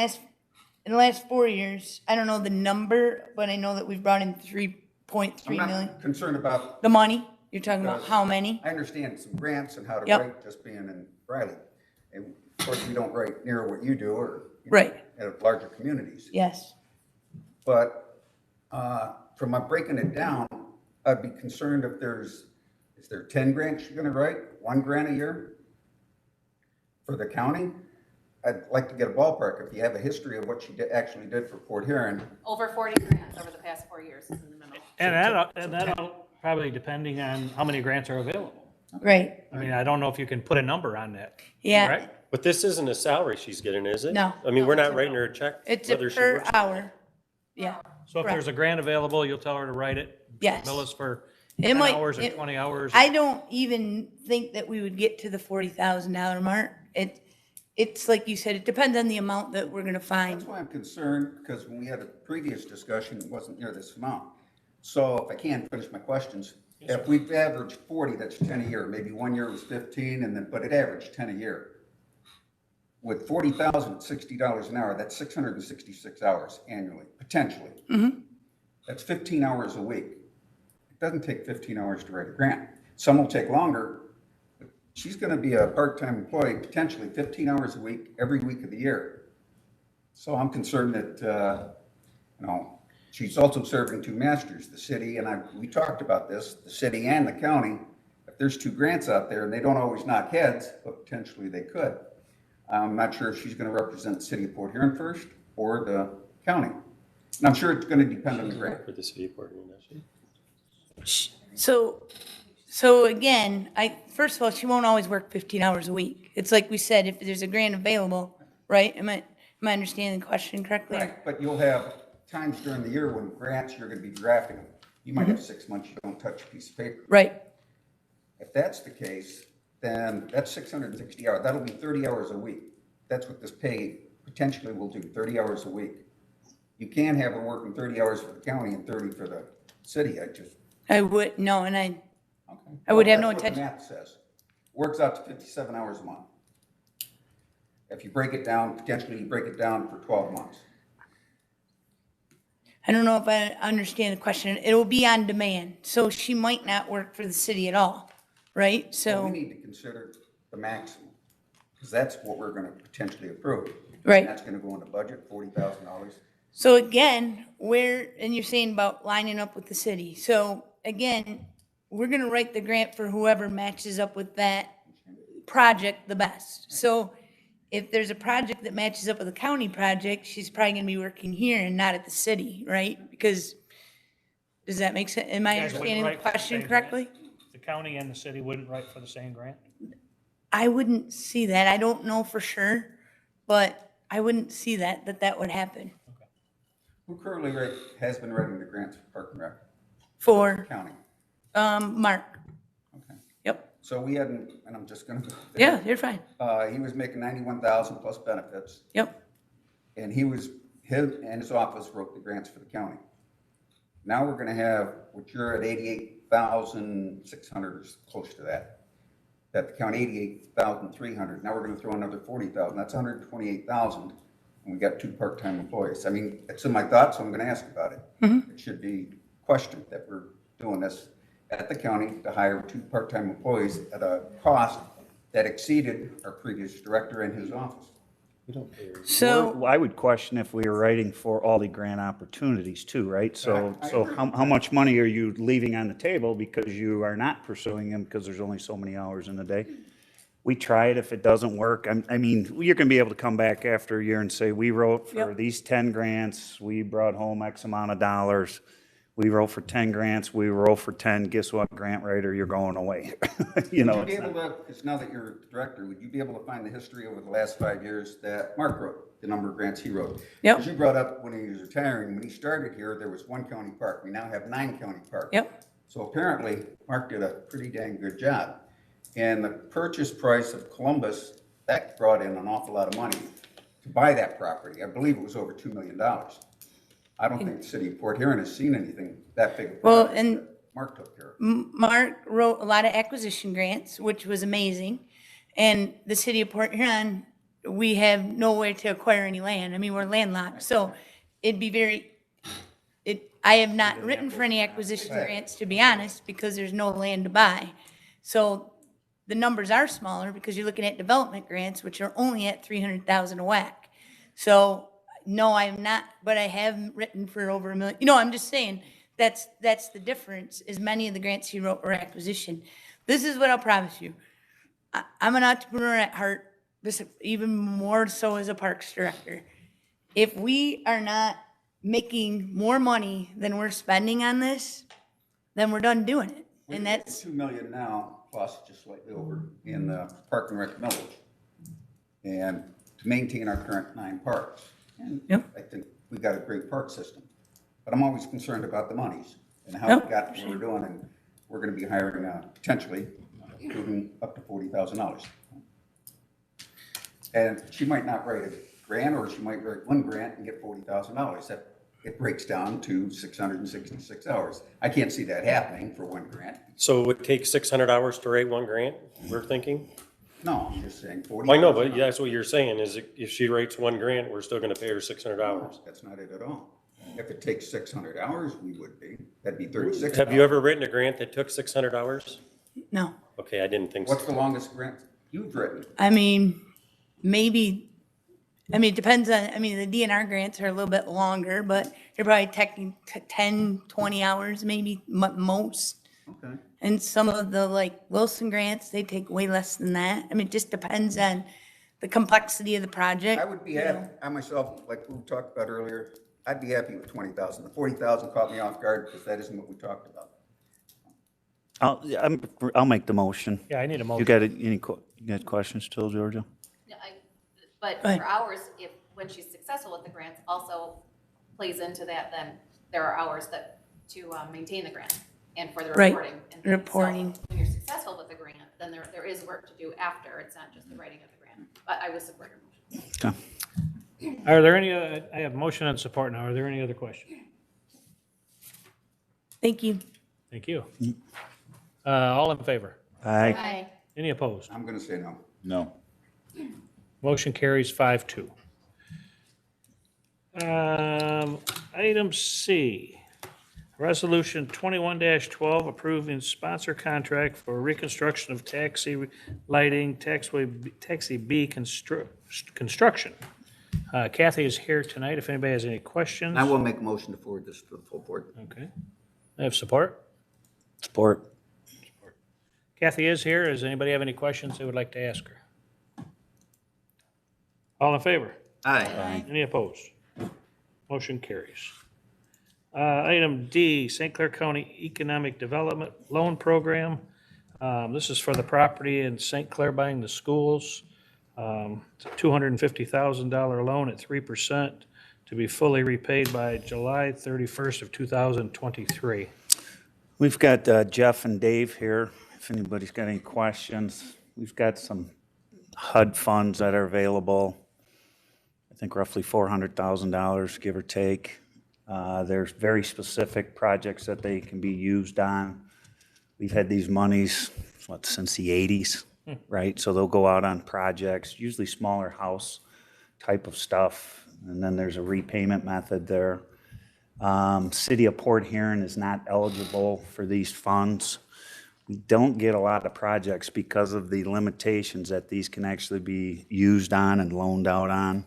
last 4 years, I don't know the number, but I know that we've brought in 3.3 I'm million. not concerned about The money? You're talking about how many? I understand some grants and how to Yep. write, just being in Riley. And of course, we don't write near what you do or Right. at larger communities. Yes. But from my breaking it down, I'd be concerned if is there 10 grants you're gonna write, 1 grant a year for the county? I'd like to get a ballpark, if you have a history of what she actually did for Port Huron. Over 40 grants over the past 4 years is in the memo. And that'll probably depending on how many grants are available. Right. I mean, I don't know if you can put a number on that. Yeah. Right? But this isn't a salary she's getting, is it? No. I mean, we're not writing her a check. It's a whether she per works- hour. Yeah. So if there's a grant available, you'll tell her to write it. Yes. Bill us for It 10 might- hours or it- 20 hours. I don't even think that we would get to the $40,000 mark. It's like you said, it depends on the amount that we're gonna find. That's why I'm concerned, because when we had a previous discussion, it wasn't near this amount. So if I can finish my questions, if we've averaged 40, that's 10 a year. Maybe 1 year was 15, but it averaged 10 a year. With 40,000 at $60 an hour, that's 666 hours annually, potentially. That's 15 hours a week. It doesn't take 15 hours to write a grant. Some will take longer. But she's going to be a part-time employee, potentially 15 hours a week, every week of the year. So I'm concerned that, she's also serving 2 masters, the city, and we talked about this, the city and the county. If there's 2 grants out there, and they don't always knock heads, but potentially they could. I'm not sure if she's going to represent the city of Port Huron first or the county. And I'm sure it's going to depend on the grant. For the city of Port Huron, does she? So again, first of all, she won't always work 15 hours a week. It's like we said, if there's a grant available, right? Am I understanding the question correctly? Right, but you'll have times during the year when grants, you're going to be drafting them. You might have 6 months you don't touch a piece of paper. Right. If that's the case, then that's 660 hours. That'll be 30 hours a week. That's what this pay potentially will do, 30 hours a week. You can't have her working 30 hours for the county and 30 for the city. I would, no, and I Okay. would have no That's what the intention. math says. Works out to 57 hours a month. If you break it down, potentially you break it down for 12 months. I don't know if I understand the question. It will be on demand, so she might not work for the city at all, right? So we So, need to consider the maximum, because that's what we're going to potentially approve. Right. And that's going to go in the budget, $40,000. so again, and you're saying about lining up with the city. So again, we're gonna write the grant for whoever matches up with that project the best. So if there's a project that matches up with a county project, she's probably gonna be working here and not at the city, right? Because, does that make sense? Am I You guys wouldn't understanding the write for the question same correctly? The county and the city wouldn't write for the same grant? I wouldn't see that. I don't know for sure, but I wouldn't see that would happen Who currently has been writing the grants for Park and Rec for, County? Mark. Okay. Yep. So we hadn't, and I'm just going to. Yeah, you're fine. He was making 91,000 plus benefits, Yep. and him and his office wrote the grants for the county. Now we're going to have, which you're at 88,600 or close to that. That the county 88,300. Now we're going to throw another 40,000. That's 128,000. And we got 2 part-time employees. I mean, it's in my thoughts, so I'm going to ask about it. It should be questioned that we're doing this at the county to hire 2 part-time employees at a cost that exceeded our previous director and his office. So, I would question if we were writing for all the grant opportunities too, right? So how much money are you leaving on the table because you are not pursuing them because there's only so many hours in the day? We try it. If it doesn't work, I mean, you're going to be able to come back after a year and say, we wrote for Yep. these 10 grants, we brought home X amount of dollars. We wrote for 10 grants, we wrote for 10, guess what, grant writer, you're going away. You know, Would you it's be able to, because now that you're the director, would you be able to find the history over the last 5 years that Mark wrote, the number of grants he wrote? Yep. Because you brought up when he was retiring, when he started here, there was 1 county park. We now have 9 county parks. yep. So apparently, Mark did a pretty dang good job. And the purchase price of Columbus, that brought in an awful lot of money to buy that property. I believe it was over $2 million. I don't think the city of Port Huron has seen anything that big. Well, and that Mark took care of. Mark wrote a lot of acquisition grants, which was amazing. And the city of Port Huron, we have no way to acquire any land. I mean, we're landlocked, so it'd be very I have not written for any acquisition grants, to be honest, because there's no land to buy. So the numbers are smaller because you're looking at development grants, which are only at 300,000 a whack. So, no, I'm not, but I have written for over $1 million. I'm just saying, that's the difference, is many of the grants he wrote were acquisition. This is what I'll promise you. I'm an entrepreneur at heart, this even more so as a parks director. If we are not making more money than we're spending on this, then we're done doing it. And that's, 2 million now, plus just slightly over in the park and rec millage. And to maintain our current 9 parks. And Yep. I think we got a great park system. But I'm always concerned about the monies and how we got to what we're doing. And we're gonna be hiring, potentially, including up to $40,000. And she might not write a grant, or she might write one grant and get $40,000. That, it breaks down to 666 hours. I can't see that happening for one grant. So it would take 600 hours to write one grant, we're thinking? No, I'm just saying 40. Well, I know, but that's what you're saying, is if she writes one grant, we're still gonna pay her 600 hours. That's not it at all. If it takes 600 hours, we would be. That'd be 36. Have you ever written a grant that took 600 hours? no. Okay, I didn't think so. What's the longest grant you've written? I mean, it depends on, the DNR grants are a little bit longer, but you're probably taking 10, 20 hours, maybe most. Okay. And some of the Wilson grants, they take way less than that. It just depends on the complexity of the project. I would be happy, I myself, like we talked about earlier, I'd be happy with 20,000. The 40,000 caught me off guard because that isn't what we talked about. I'll make the motion. Yeah, I need a You motion. got you got questions still, Georgia? Yeah, But Go ahead. for hours, when she's successful with the grants, also plays into that, then there are hours to maintain the grant and for the Right, reporting. and things. So reporting. when you're successful with the grant, then there is work to do after, it's not just the writing of the grant. But I would support your motion. Okay. Are there any, I have motion and support now. Are there any other questions? Thank you. Thank you. All in favor? Aye. Aye. Any opposed? I'm gonna say no. No. Motion carries 5-2. Item C, Resolution 21-12 approving sponsor contract for reconstruction of taxi lighting, taxi B construction. Kathy is here tonight if anybody has any questions. I will make a motion to forward this to the full board. Okay. I have support. Support. Kathy is here. Does anybody have any questions they would like to ask her? All in favor? Aye. Any opposed? Motion carries. Item D, St. Clair County Economic Development Loan Program. This is for the property in St. Clair buying the schools. It's a $250,000 loan at 3% to be fully repaid by July 31st of 2023. We've got Jeff and Dave here, if anybody's got any questions. We've got some HUD funds that are available, I think roughly $400,000, give or take. There's very specific projects that they can be used on. We've had these monies, since the 80s, right? So they'll go out on projects, usually smaller house type of stuff, and then there's a repayment method there. City of Port Huron is not eligible for these funds. We don't get a lot of projects because of the limitations that these can actually be used on and loaned out on.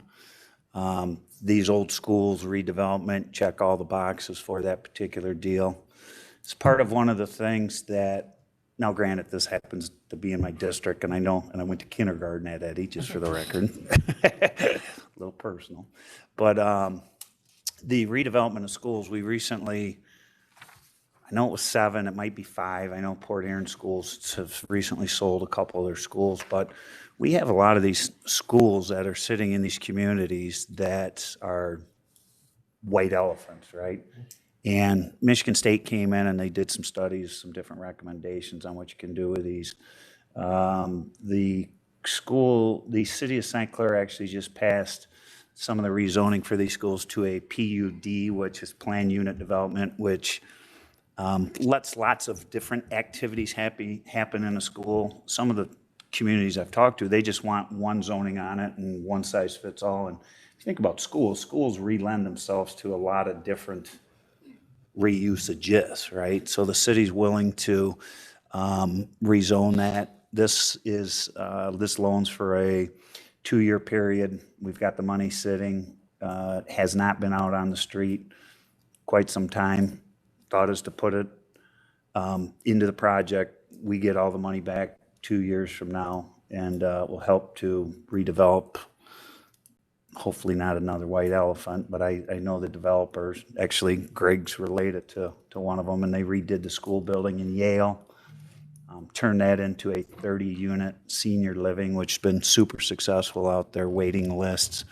These old schools, redevelopment, check all the boxes for that particular deal. It's part of one of the things that, now granted, this happens to be in my district, and I know, and I went to kindergarten at Eddie, just for the record. A little personal. But the redevelopment of schools, we recently, I know it was 7, it might be 5. I know Port Huron schools have recently sold a couple of their schools, but we have a lot of these schools that are sitting in these communities that are white elephants, right? And Michigan State came in and they did some studies, some different recommendations on what you can do with these. The city of St. Clair actually just passed some of the rezoning for these schools to a PUD, which is Planned Unit Development, which lets lots of different activities happen in a school. Some of the communities I've talked to, they just want one zoning on it and one size fits all. And if you think about schools relend themselves to a lot of different reusages, right? So the city's willing to rezone that. This loan's for a 2-year period. We've got the money sitting, has not been out on the street quite some time. Thought is to put it into the project. We get all the money back 2 years from now, and will help to redevelop, hopefully not another white elephant, but I know the developers, actually Greg's related to one of them, and they redid the school building in Yale, turned that into a 30-unit senior living, which has been super successful out there, waiting lists.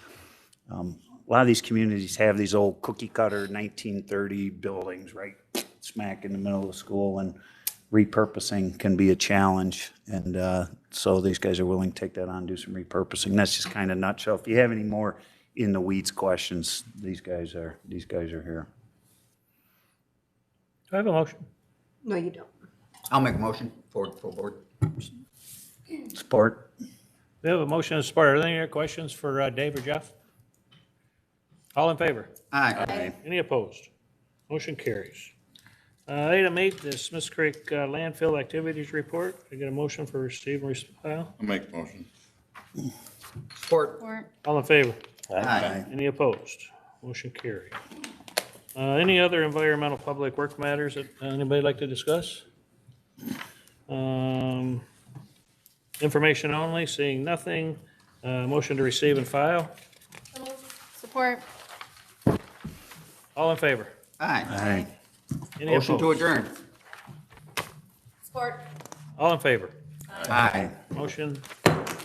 A lot of these communities have these old cookie cutter 1930 buildings right smack in the middle of the school, and repurposing can be a challenge. And so these guys are willing to take that on, do some repurposing. That's just kind of nutshell. If you have any more in the weeds questions, these guys are here. Do I have a motion? No, you don't. I'll make a motion for the full board. Support. We have a motion and support. Are there any other questions for Dave or Jeff? All in favor? Aye. Any opposed? Motion carries. Item 8, the Smiths Creek landfill activities report. I get a motion for receive and file. I'll make the motion. Support. All in favor? Aye. Any opposed? Motion carried. Any other environmental public work matters that anybody like to discuss? Information only, seeing nothing. Motion to receive and file. Support. All in favor? Aye. Any Motion to opposed? adjourn. Support. All in favor? Aye. Motion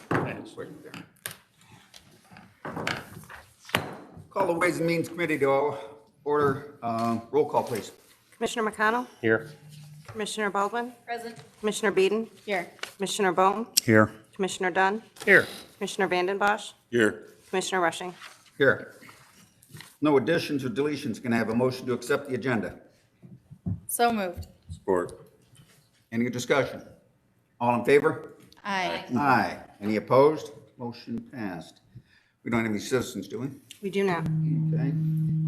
passed. Call the Ways and Means Committee to order. Roll call, please. Commissioner McConnell, Here. Commissioner Baldwin, Present. Commissioner Beeden, Here. Commissioner Bohm, Here. Commissioner Dunn, Here. Commissioner Vanden Bosch, Here. Commissioner Rushing. Here. No additions or deletions. Can I have a motion to accept the agenda? So moved. Support. Any discussion? All in favor? Aye. Aye. Any opposed? Motion passed. We don't have any citizens, do we? We do now. Okay.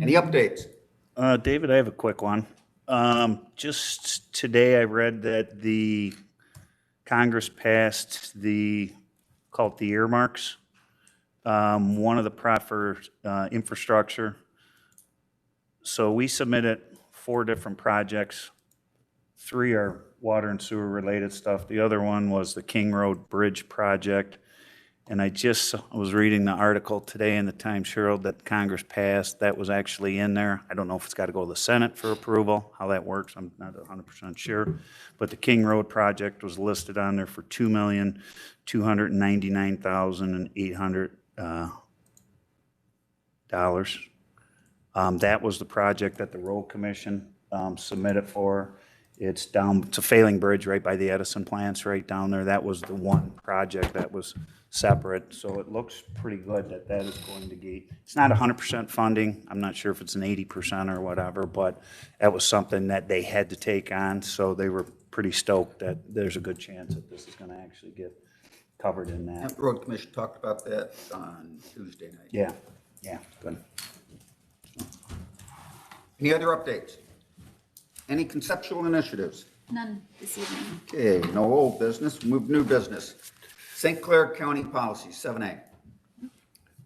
Any updates? David, I have a quick one. Just today I read that the Congress passed called the earmarks. One of the for infrastructure. So we submitted 4 different projects. 3 are water and sewer related stuff. The other one was the King Road Bridge project. And I was reading the article today in the Times Herald that Congress passed. That was actually in there. I don't know if it's got to go to the Senate for approval, how that works. I'm not 100% sure. But the King Road project was listed on there for $2,299,800. That was the project that the Road Commission submitted for. It's a failing bridge right by the Edison plants right down there. That was the one project that was separate. So it looks pretty good that is going to get, it's not 100% funding. I'm not sure if it's an 80% or whatever, but that was something that they had to take on. So they were pretty stoked that there's a good chance that this is going to actually get covered in that. The Road Commission talked about that on Tuesday night. Yeah, good. Any other updates? Any conceptual initiatives? None this evening. Okay, no old business, move new business. St. Clair County Policy, 7A.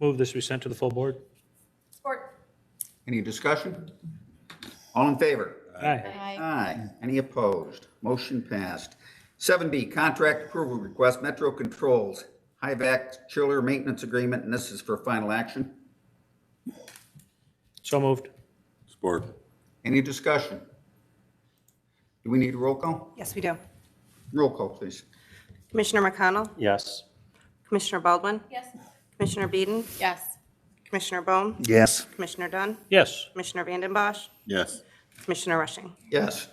Move this be sent to the full board. Support. Any discussion? All in favor? Aye. Aye. Any opposed? Motion passed. 7B, contract approval request, Metro Controls, high-vac chiller maintenance agreement, and this is for final action. So moved. Support. Any discussion? Do we need a roll call? Yes, we do. Roll call, please. Commissioner McConnell, Yes. Commissioner Baldwin, Yes. Commissioner Beeden, Yes. Commissioner Bohm, Yes. Commissioner Dunn, Yes. Commissioner Vanden Bosch, Yes. Commissioner Rushing. Yes.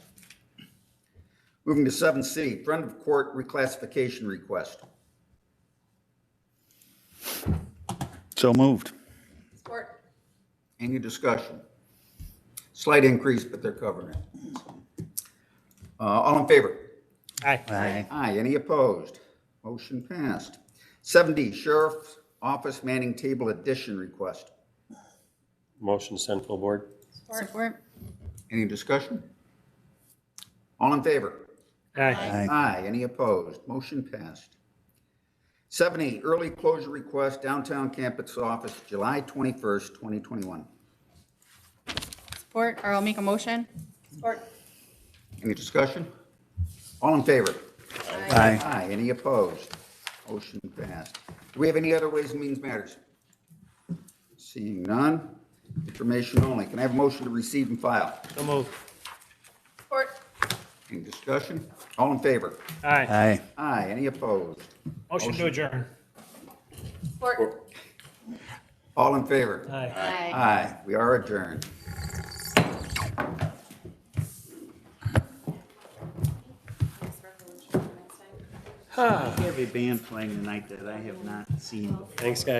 Moving to 7C, friend of court reclassification request. So moved. Support. Any discussion? Slight increase, but they're covering it. All in favor? Aye. Aye. Aye. Any opposed? Motion passed. 7D, Sheriff's Office Manning Table Addition request. Motion to send full board. Support. Any discussion? All in favor? Aye. Aye. Any opposed? Motion passed. 7E, early closure request, downtown campus office, July 21st, 2021. Support, or I'll make a motion. Support. Any discussion? All in favor? Aye. Aye. Any opposed? Motion passed. Do we have any other Ways and Means Matters? Seeing none, information only. Can I have a motion to receive and file? So moved. Support. Any discussion? All in favor? Aye. Aye. Aye. Any opposed? Motion to adjourn. Support. All in favor? Aye. Aye. Aye. We are adjourned. I have a band playing tonight that I have not seen before. Thanks, guys.